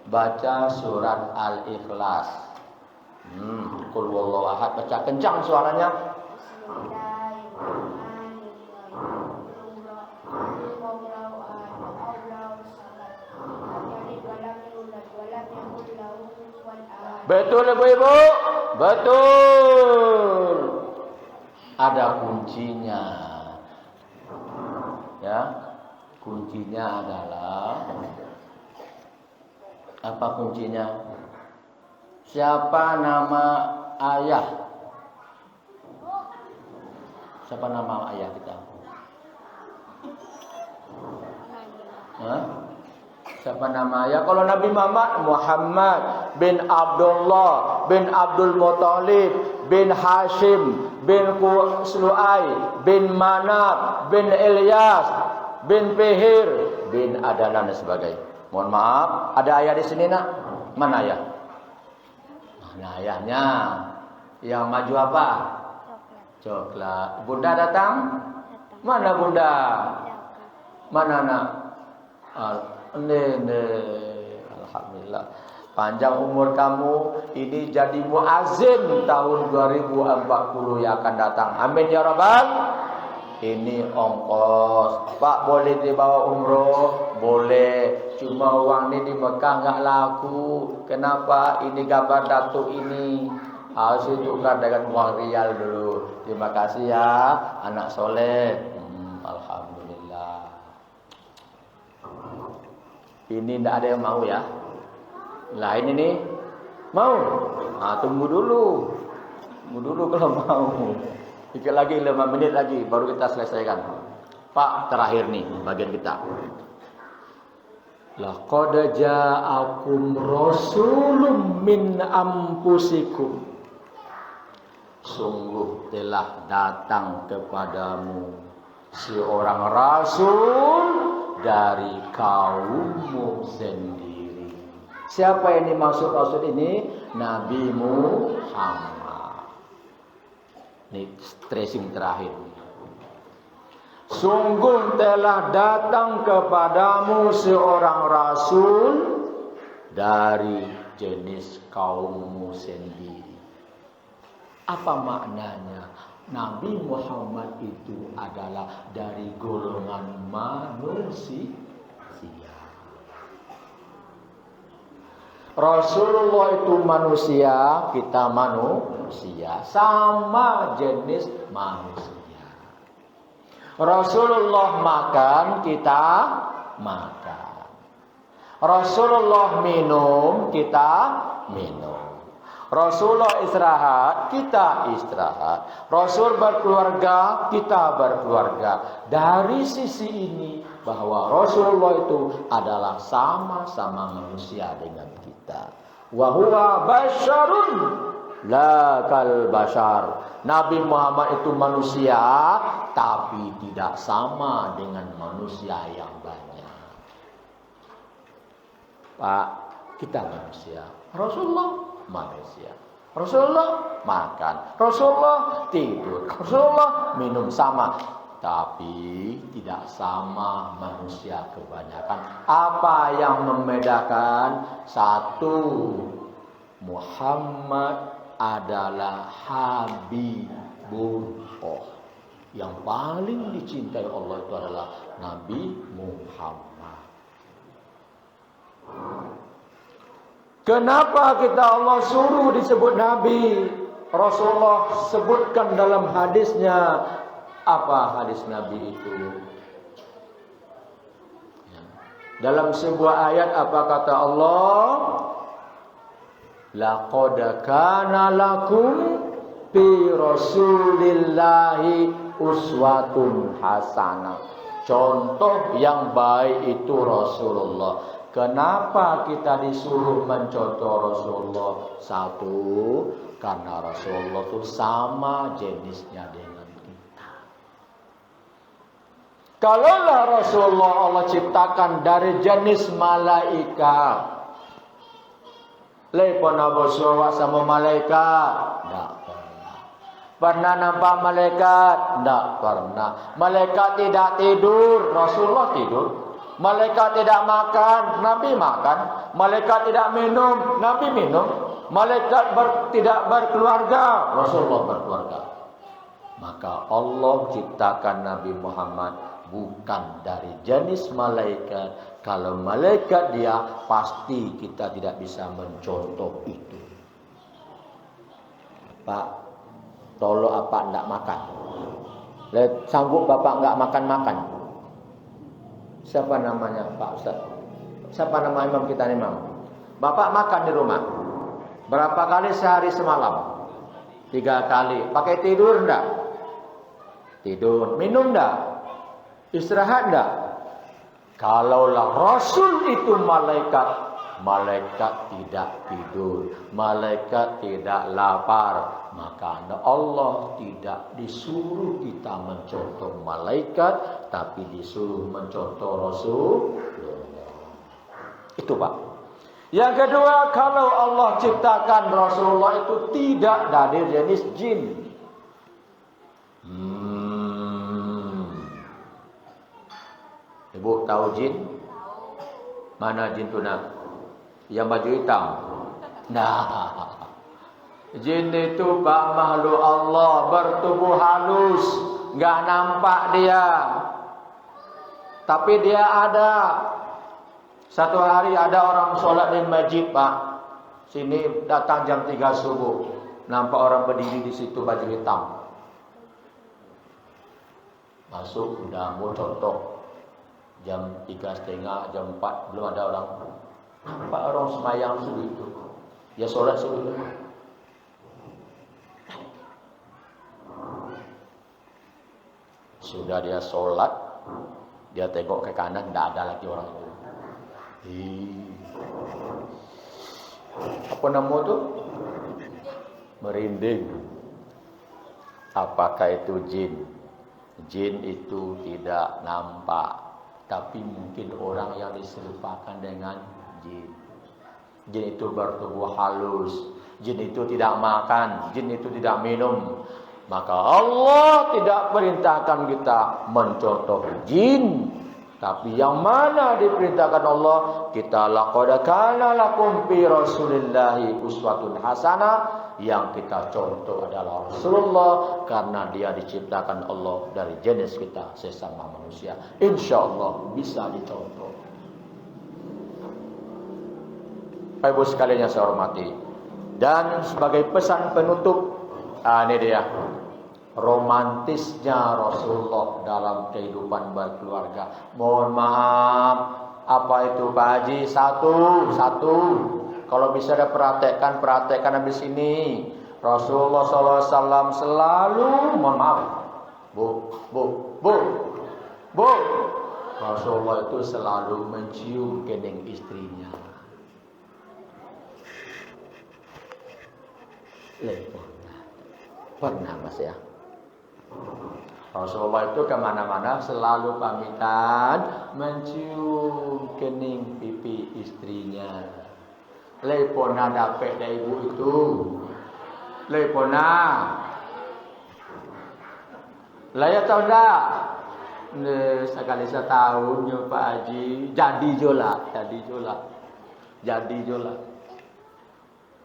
Baca surat Al-Ikhlas. Qul huwallahu ahad. Baca kencang suaranya. Betul ibu-ibu? Betul. Ada kuncinya. Ya. Kuncinya adalah apa kuncinya? Siapa nama ayah? Siapa nama ayah kita? Hah? Siapa nama ayah? Kalau Nabi Muhammad bin Abdullah bin Abdul Muttalib bin Hashim bin Quslu'ai bin Manab bin Ilyas bin Fihir bin Adnan dan sebagainya. Mohon maaf, ada ayah di sini nak? Mana ayah? Mana ayahnya? Yang maju apa? Coklat. Bunda datang? Mana bunda? Mana nak? Alhamdulillah. Panjang umur kamu, ini jadi muazzin tahun 2040 yang akan datang. Amin ya rabbal. Ini ongkos. Pak boleh dibawa umroh? Boleh. Cuma uang ini di Mekah enggak laku. Kenapa? Ini gambar datuk ini. Harus ditukar dengan uang rial dulu. Terima kasih ya anak soleh. Alhamdulillah. Ini tidak ada yang mau ya. Lain ini mau. Tunggu dulu. Tunggu dulu kalau mau. Dikit lagi 5 menit lagi baru kita selesaikan. Pak, terakhir nih bagian kita. Laqad ja'akum rasulun min anfusikum. Sungguh telah datang kepadamu seorang rasul dari kaummu sendiri. Siapa yang dimaksud rasul ini? Nabi Muhammad. Ini stressing terakhir. Sungguh telah datang kepadamu seorang rasul dari jenis kaummu sendiri. Apa maknanya? Nabi Muhammad itu adalah dari golongan manusia. Rasulullah itu manusia, kita manusia, sama jenis manusia. Rasulullah makan, kita makan. Rasulullah minum, kita minum. Rasulullah istirahat, kita istirahat. Rasul berkeluarga, kita berkeluarga. Dari sisi ini bahwa Rasulullah itu adalah sama-sama manusia dengan kita. Wa huwa basyarun la kal bashar. Nabi Muhammad itu manusia tapi tidak sama dengan manusia yang banyak. Pak, kita manusia. Rasulullah manusia. Rasulullah makan, Rasulullah tidur, Rasulullah minum, sama. Tapi tidak sama manusia kebanyakan. Apa yang membedakan? Satu, Muhammad adalah Habibullah. Yang paling dicintai Allah itu adalah Nabi Muhammad. Kenapa kita Allah suruh disebut Nabi? Rasulullah sebutkan dalam hadisnya. Apa hadis Nabi itu? Dalam sebuah ayat apa kata Allah? Laqad kana lakum fi Rasulillahi uswatun hasanah. Contoh yang baik itu Rasulullah. Kenapa kita disuruh mencontoh Rasulullah? Satu, karena Rasulullah itu sama jenisnya dengan kita. Kalaulah Rasulullah Allah ciptakan dari jenis malaikat, pernah bersuara sama malaikat? Tidak pernah. Pernah nampak malaikat? Tidak pernah. Malaikat tidak tidur, Rasulullah tidur. Malaikat tidak makan, Nabi makan. Malaikat tidak minum, Nabi minum. Malaikat tidak berkeluarga, Rasulullah berkeluarga. Maka Allah ciptakan Nabi Muhammad bukan dari jenis malaikat. Kalau malaikat dia, pasti kita tidak bisa mencontoh itu. Pak, tolong apa enggak makan? Sanggup Bapak enggak makan-makan? Siapa namanya Pak Ustaz? Siapa nama imam kita nih, Imam? Bapak makan di rumah berapa kali sehari semalam? 3 kali. Pakai tidur enggak? Tidur. Minum enggak? Istirahat enggak? Kalaulah Rasul itu malaikat, malaikat tidak tidur, malaikat tidak lapar. Maka Allah tidak disuruh kita mencontoh malaikat, tapi disuruh mencontoh Rasul. Itu Pak. Yang kedua, kalau Allah ciptakan Rasulullah itu tidak dari jenis jin. Ibu tahu jin? Mana jin tuna? Yang baju hitam. Nah, jin itu Pak makhluk Allah, bertubuh halus, nggak nampak dia, tapi dia ada. Satu hari ada orang sholat di masjid Pak, sini datang jam 3 subuh, nampak orang berdiri di situ baju hitam. Masuk udah mau contoh. Jam 3:30, jam 4 belum ada orang. Nampak orang semayang subuh itu. Ya sholat subuh. Sudah dia sholat, dia tengok ke kanan, tidak ada lagi orang itu. Apa nama tu? Merinding. Apakah itu jin? Jin itu tidak nampak, tapi mungkin orang yang diserupakan dengan jin. Jin itu bertubuh halus. Jin itu tidak makan, jin itu tidak minum. Maka Allah tidak perintahkan kita mencontoh jin. Tapi yang mana diperintahkan Allah? Kita laqad kana lakum fi Rasulillahi uswatun hasanah. Yang kita contoh adalah Rasulullah, karena dia diciptakan Allah dari jenis kita sesama manusia. Insya Allah bisa dicontoh. Bapak Ibu sekalian yang saya hormati, dan sebagai pesan penutup, ini dia romantisnya Rasulullah dalam kehidupan berkeluarga. Mohon maaf, apa itu Pak Haji? Satu. Kalau bisa ada perhatikan habis ini. Rasulullah SAW selalu, mohon maaf, Bu. Rasulullah itu selalu mencium kening istrinya. Pernah Mas ya? Rasulullah itu kemana-mana selalu pamitan mencium kening pipi istrinya. Lepona dapat dari ibu itu. Lepona. Laya tahu tak? Sekali setahun ya Pak Haji. Jadi jola.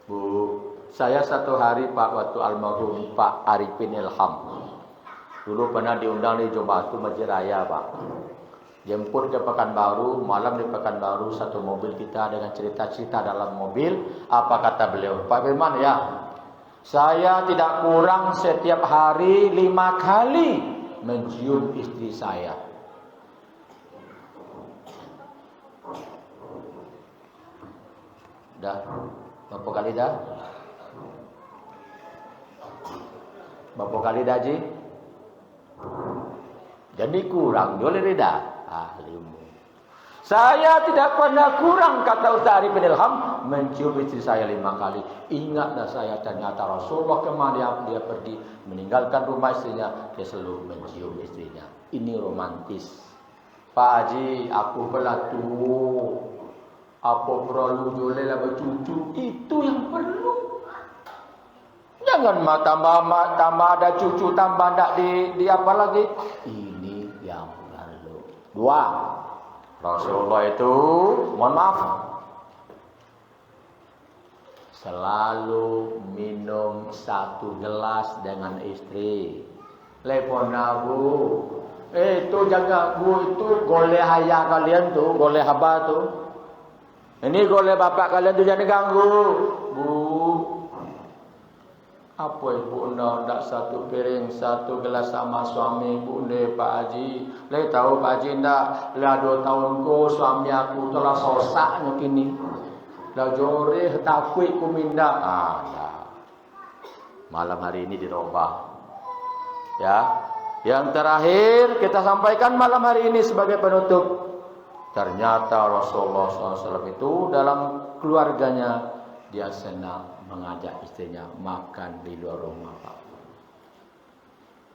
Bu, saya satu hari Pak, waktu almarhum Pak Arifin Ilham. Dulu pernah diundang di Jumat Masjid Raya Pak. Jemput ke Pekanbaru, malam di Pekanbaru, satu mobil kita dengan cerita-cerita dalam mobil. Apa kata beliau? Pak Firman ya, saya tidak kurang setiap hari 5 kali mencium istri saya. Dah, berapa kali dah? Berapa kali dah Ji? Jadi kurang, boleh dah. Ahlimu. Saya tidak pernah kurang, kata Ustaz Arifin Ilham, mencium istri saya 5 kali. Ingatlah saya, ternyata Rasulullah kemana dia pergi meninggalkan rumah istrinya, dia selalu mencium istrinya. Ini romantis. Pak Haji, aku pelatu. Apa perlu jualah bercucu? Itu yang perlu. Jangan tambah ada cucu, tambah tak di apa lagi? Ini yang perlu. 2. Rasulullah itu, mohon maaf, selalu minum 1 gelas dengan istri. Lepona Bu. Itu jaga Bu, itu goleh ayah kalian tuh, goleh haba tuh. Ini goleh bapak kalian tuh jangan ganggu. Bu, apa ibu nak 1 piring 1 gelas sama suami ibu ni Pak Haji. Le tahu Pak Haji ndak? Lah 2 tahun ko suami aku telah sosaknya kini. Lah jore takui ku minda. Nah. Malam hari ini dirubah. Ya. Yang terakhir kita sampaikan malam hari ini sebagai penutup. Ternyata Rasulullah SAW itu dalam keluarganya dia senang mengajak istrinya makan di luar rumah Pak.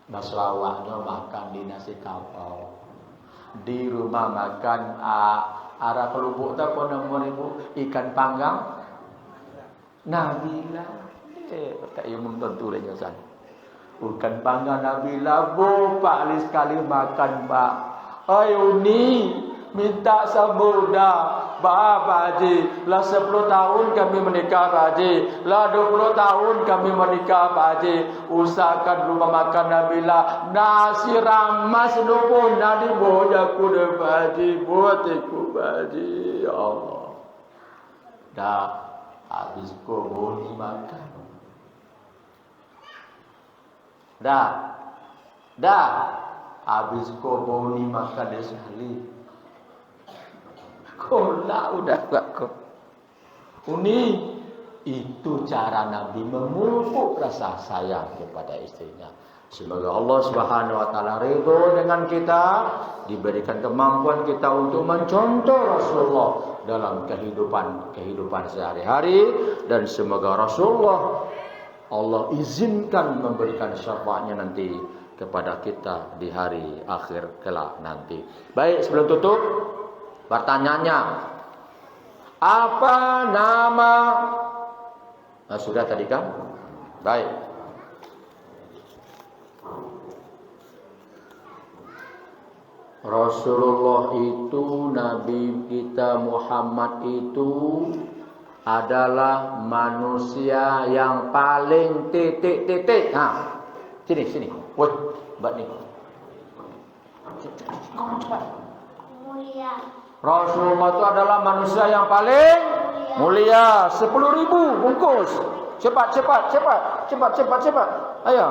Maslawahnya makan di nasi kapau. Di rumah makan arah kelubuk tak pun ibu ikan panggang. Nabila. Tak umum tentu lagi san. Ikan panggang Nabila Bu Pak sekali makan Pak. Ayo ni minta sabuda. Pak Haji, lah 10 tahun kami menikah Pak Haji, lah 20 tahun kami menikah Pak Haji. Usahakan rumah makan Nabila nasi ramas pun nadi bojaku deh Pak Haji, buatiku Pak Haji. Ya Allah, dah habis kau boleh makan. Dah habis kau boleh makan deh sekali. Kola udah gak kok. Itu cara Nabi memupuk rasa sayang kepada istrinya. Semoga Allah Subhanahu wa taala ridho dengan kita, diberikan kemampuan kita untuk mencontoh Rasulullah dalam kehidupan sehari-hari, dan semoga Rasulullah Allah izinkan memberikan syafaatnya nanti kepada kita di hari akhir kelak nanti. Baik, sebelum tutup, pertanyaannya, apa nama? Nah, sudah tadi kan? Baik. Rasulullah itu, Nabi kita Muhammad itu adalah manusia yang paling titik-titik. Nah, sini. Woi, Mbak ni. Mulia. Rasulullah itu adalah manusia yang paling mulia. 10.000 bungkus. Cepat. Ayo.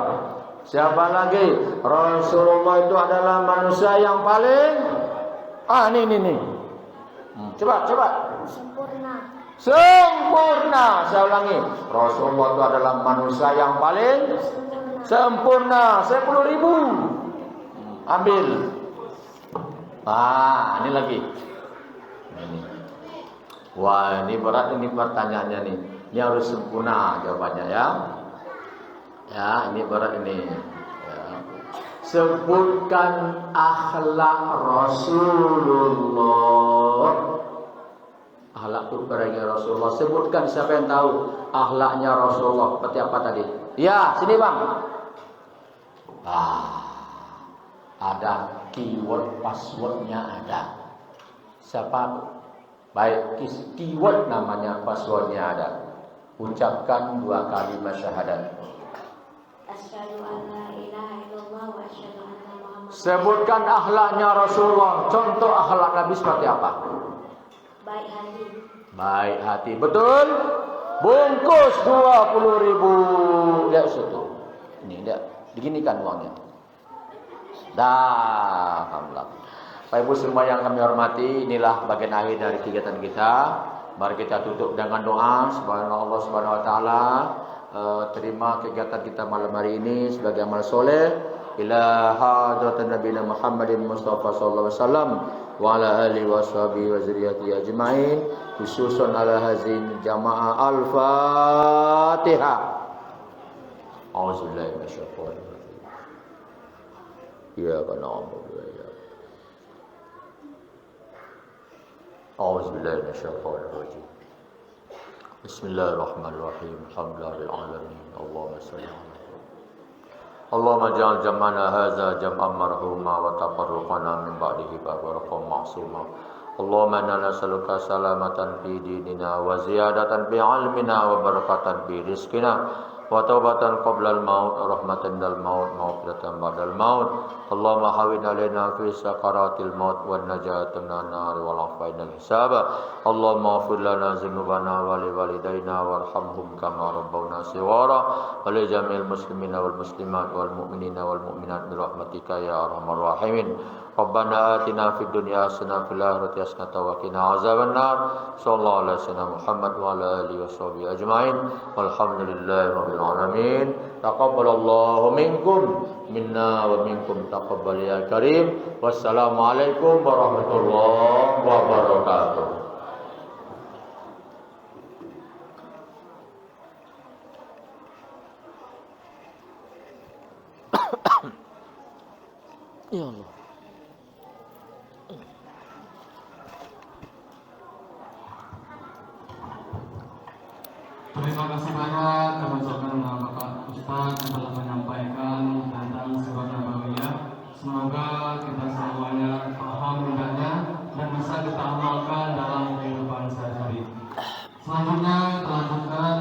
Siapa lagi? Rasulullah itu adalah manusia yang paling ni. Cepat. Sempurna. Saya ulangi. Rasulullah itu adalah manusia yang paling sempurna. 10.000. Ambil. Ini lagi. Ini. Wah, ini berat ini pertanyaannya nih. Ini harus sempurna jawabannya ya. Ya, ini berat ini. Ya. Sebutkan akhlak Rasulullah. Akhlak kepada Rasulullah. Sebutkan, siapa yang tahu akhlaknya Rasulullah seperti apa tadi? Ya, sini bang. Ada keyword passwordnya ada. Siapa? Baik, keyword namanya, passwordnya ada. Ucapkan 2 kalimat syahadat. Asyhadu an la ilaha illallah wa asyhadu anna Muhammadan. Sebutkan akhlaknya Rasulullah. Contoh akhlak Nabi seperti apa? Baik hati. Betul? Bungkus 20.000. Lihat situ. Ini lihat, diginikan uangnya. Alhamdulillah. Bapak Ibu semua yang kami hormati, inilah bagian akhir dari kegiatan kita. Mari kita tutup dengan doa. Subhanallah Subhanahu wa taala. Terima kegiatan kita malam hari ini sebagai amal soleh ila hadratin nabiyina Muhammadin Mustafa sallallahu alaihi wasallam wa ala alihi wa sahbihi wa zurriyyatihi ajmain, khususan ala hazin jamaah al-Fatihah. A'udzubillahi minasyaitonir rajim. Iyyaka na'budu wa iyyaka nasta'in. A'udzubillahi minasyaitonir rajim. Bismillahirrahmanirrahim. Alhamdulillahil alamin. Allahumma shalli ala Allahumma ja'al jam'ana hadza jam'an marhuma wa tafarruqana min ba'dihi tafarruqan ma'suma. Allahumma inna nas'aluka salamatan fi dinina wa ziyadatan fi 'ilmina wa barakatan fi rizqina wa taubatan qabla al-maut, rahmatan dal maut, maghfiratan ba'dal maut. Allahumma hawwin alaina fi sakaratil maut wan najatan minan nar wal afaina hisaba. Allahumma ighfir lana dzunubana wa li walidayna warhamhum kama rabbawna shighara wa li jami'il muslimina wal muslimat wal mu'minina wal mu'minat bi rahmatika ya arhamar rahimin. Rabbana atina fid dunya hasanah fil akhirati hasanah wa qina azabannar. Sallallahu alaihi wasallam Muhammad wa ala alihi washabihi ajmain. Walhamdulillahi rabbil alamin. Taqabbalallahu minkum minna wa minkum taqabbal ya karim. Wassalamualaikum warahmatullahi wabarakatuh. Ya Allah. Terima kasih banyak kami ucapkan Bapak Ustaz yang telah menyampaikan tentang sifat nabawiyah. Semoga kita semuanya paham hendaknya dan bisa kita amalkan dalam kehidupan sehari-hari. Selanjutnya kita lanjutkan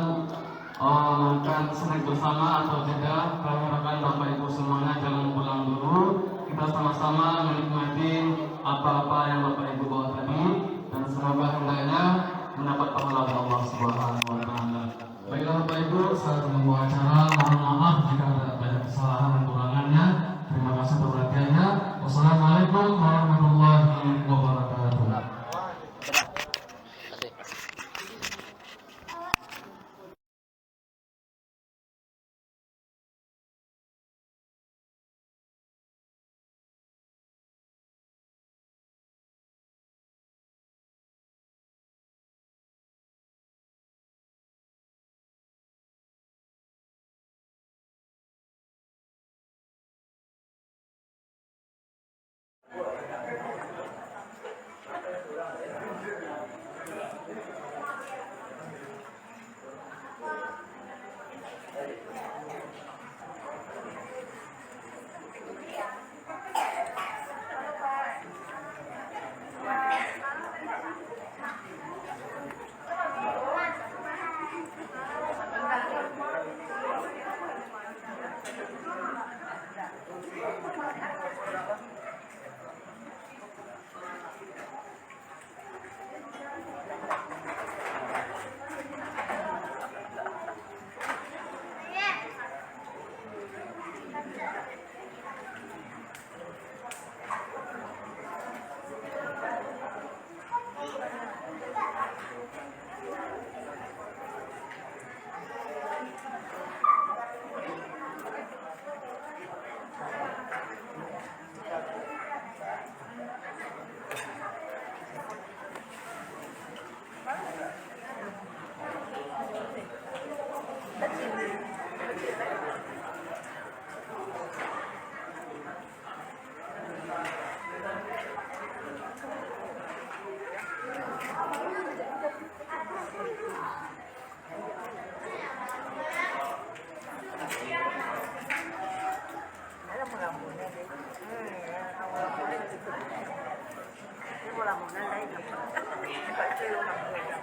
makan snack bersama atau tidak. Kami harapkan Bapak Ibu semuanya jangan pulang dulu. Kita sama-sama menikmati apa-apa yang Bapak Ibu bawa tadi, dan semoga hendaknya mendapat pahala dari Allah Subhanahu wa taala. Baiklah Bapak Ibu, saat menunggu acara, mohon maaf jika ada banyak kesalahan dan kekurangannya. Terima kasih atas perhatiannya. Wassalamualaikum warahmatullahi wabarakatuh. mo na lain na pa. Ito yung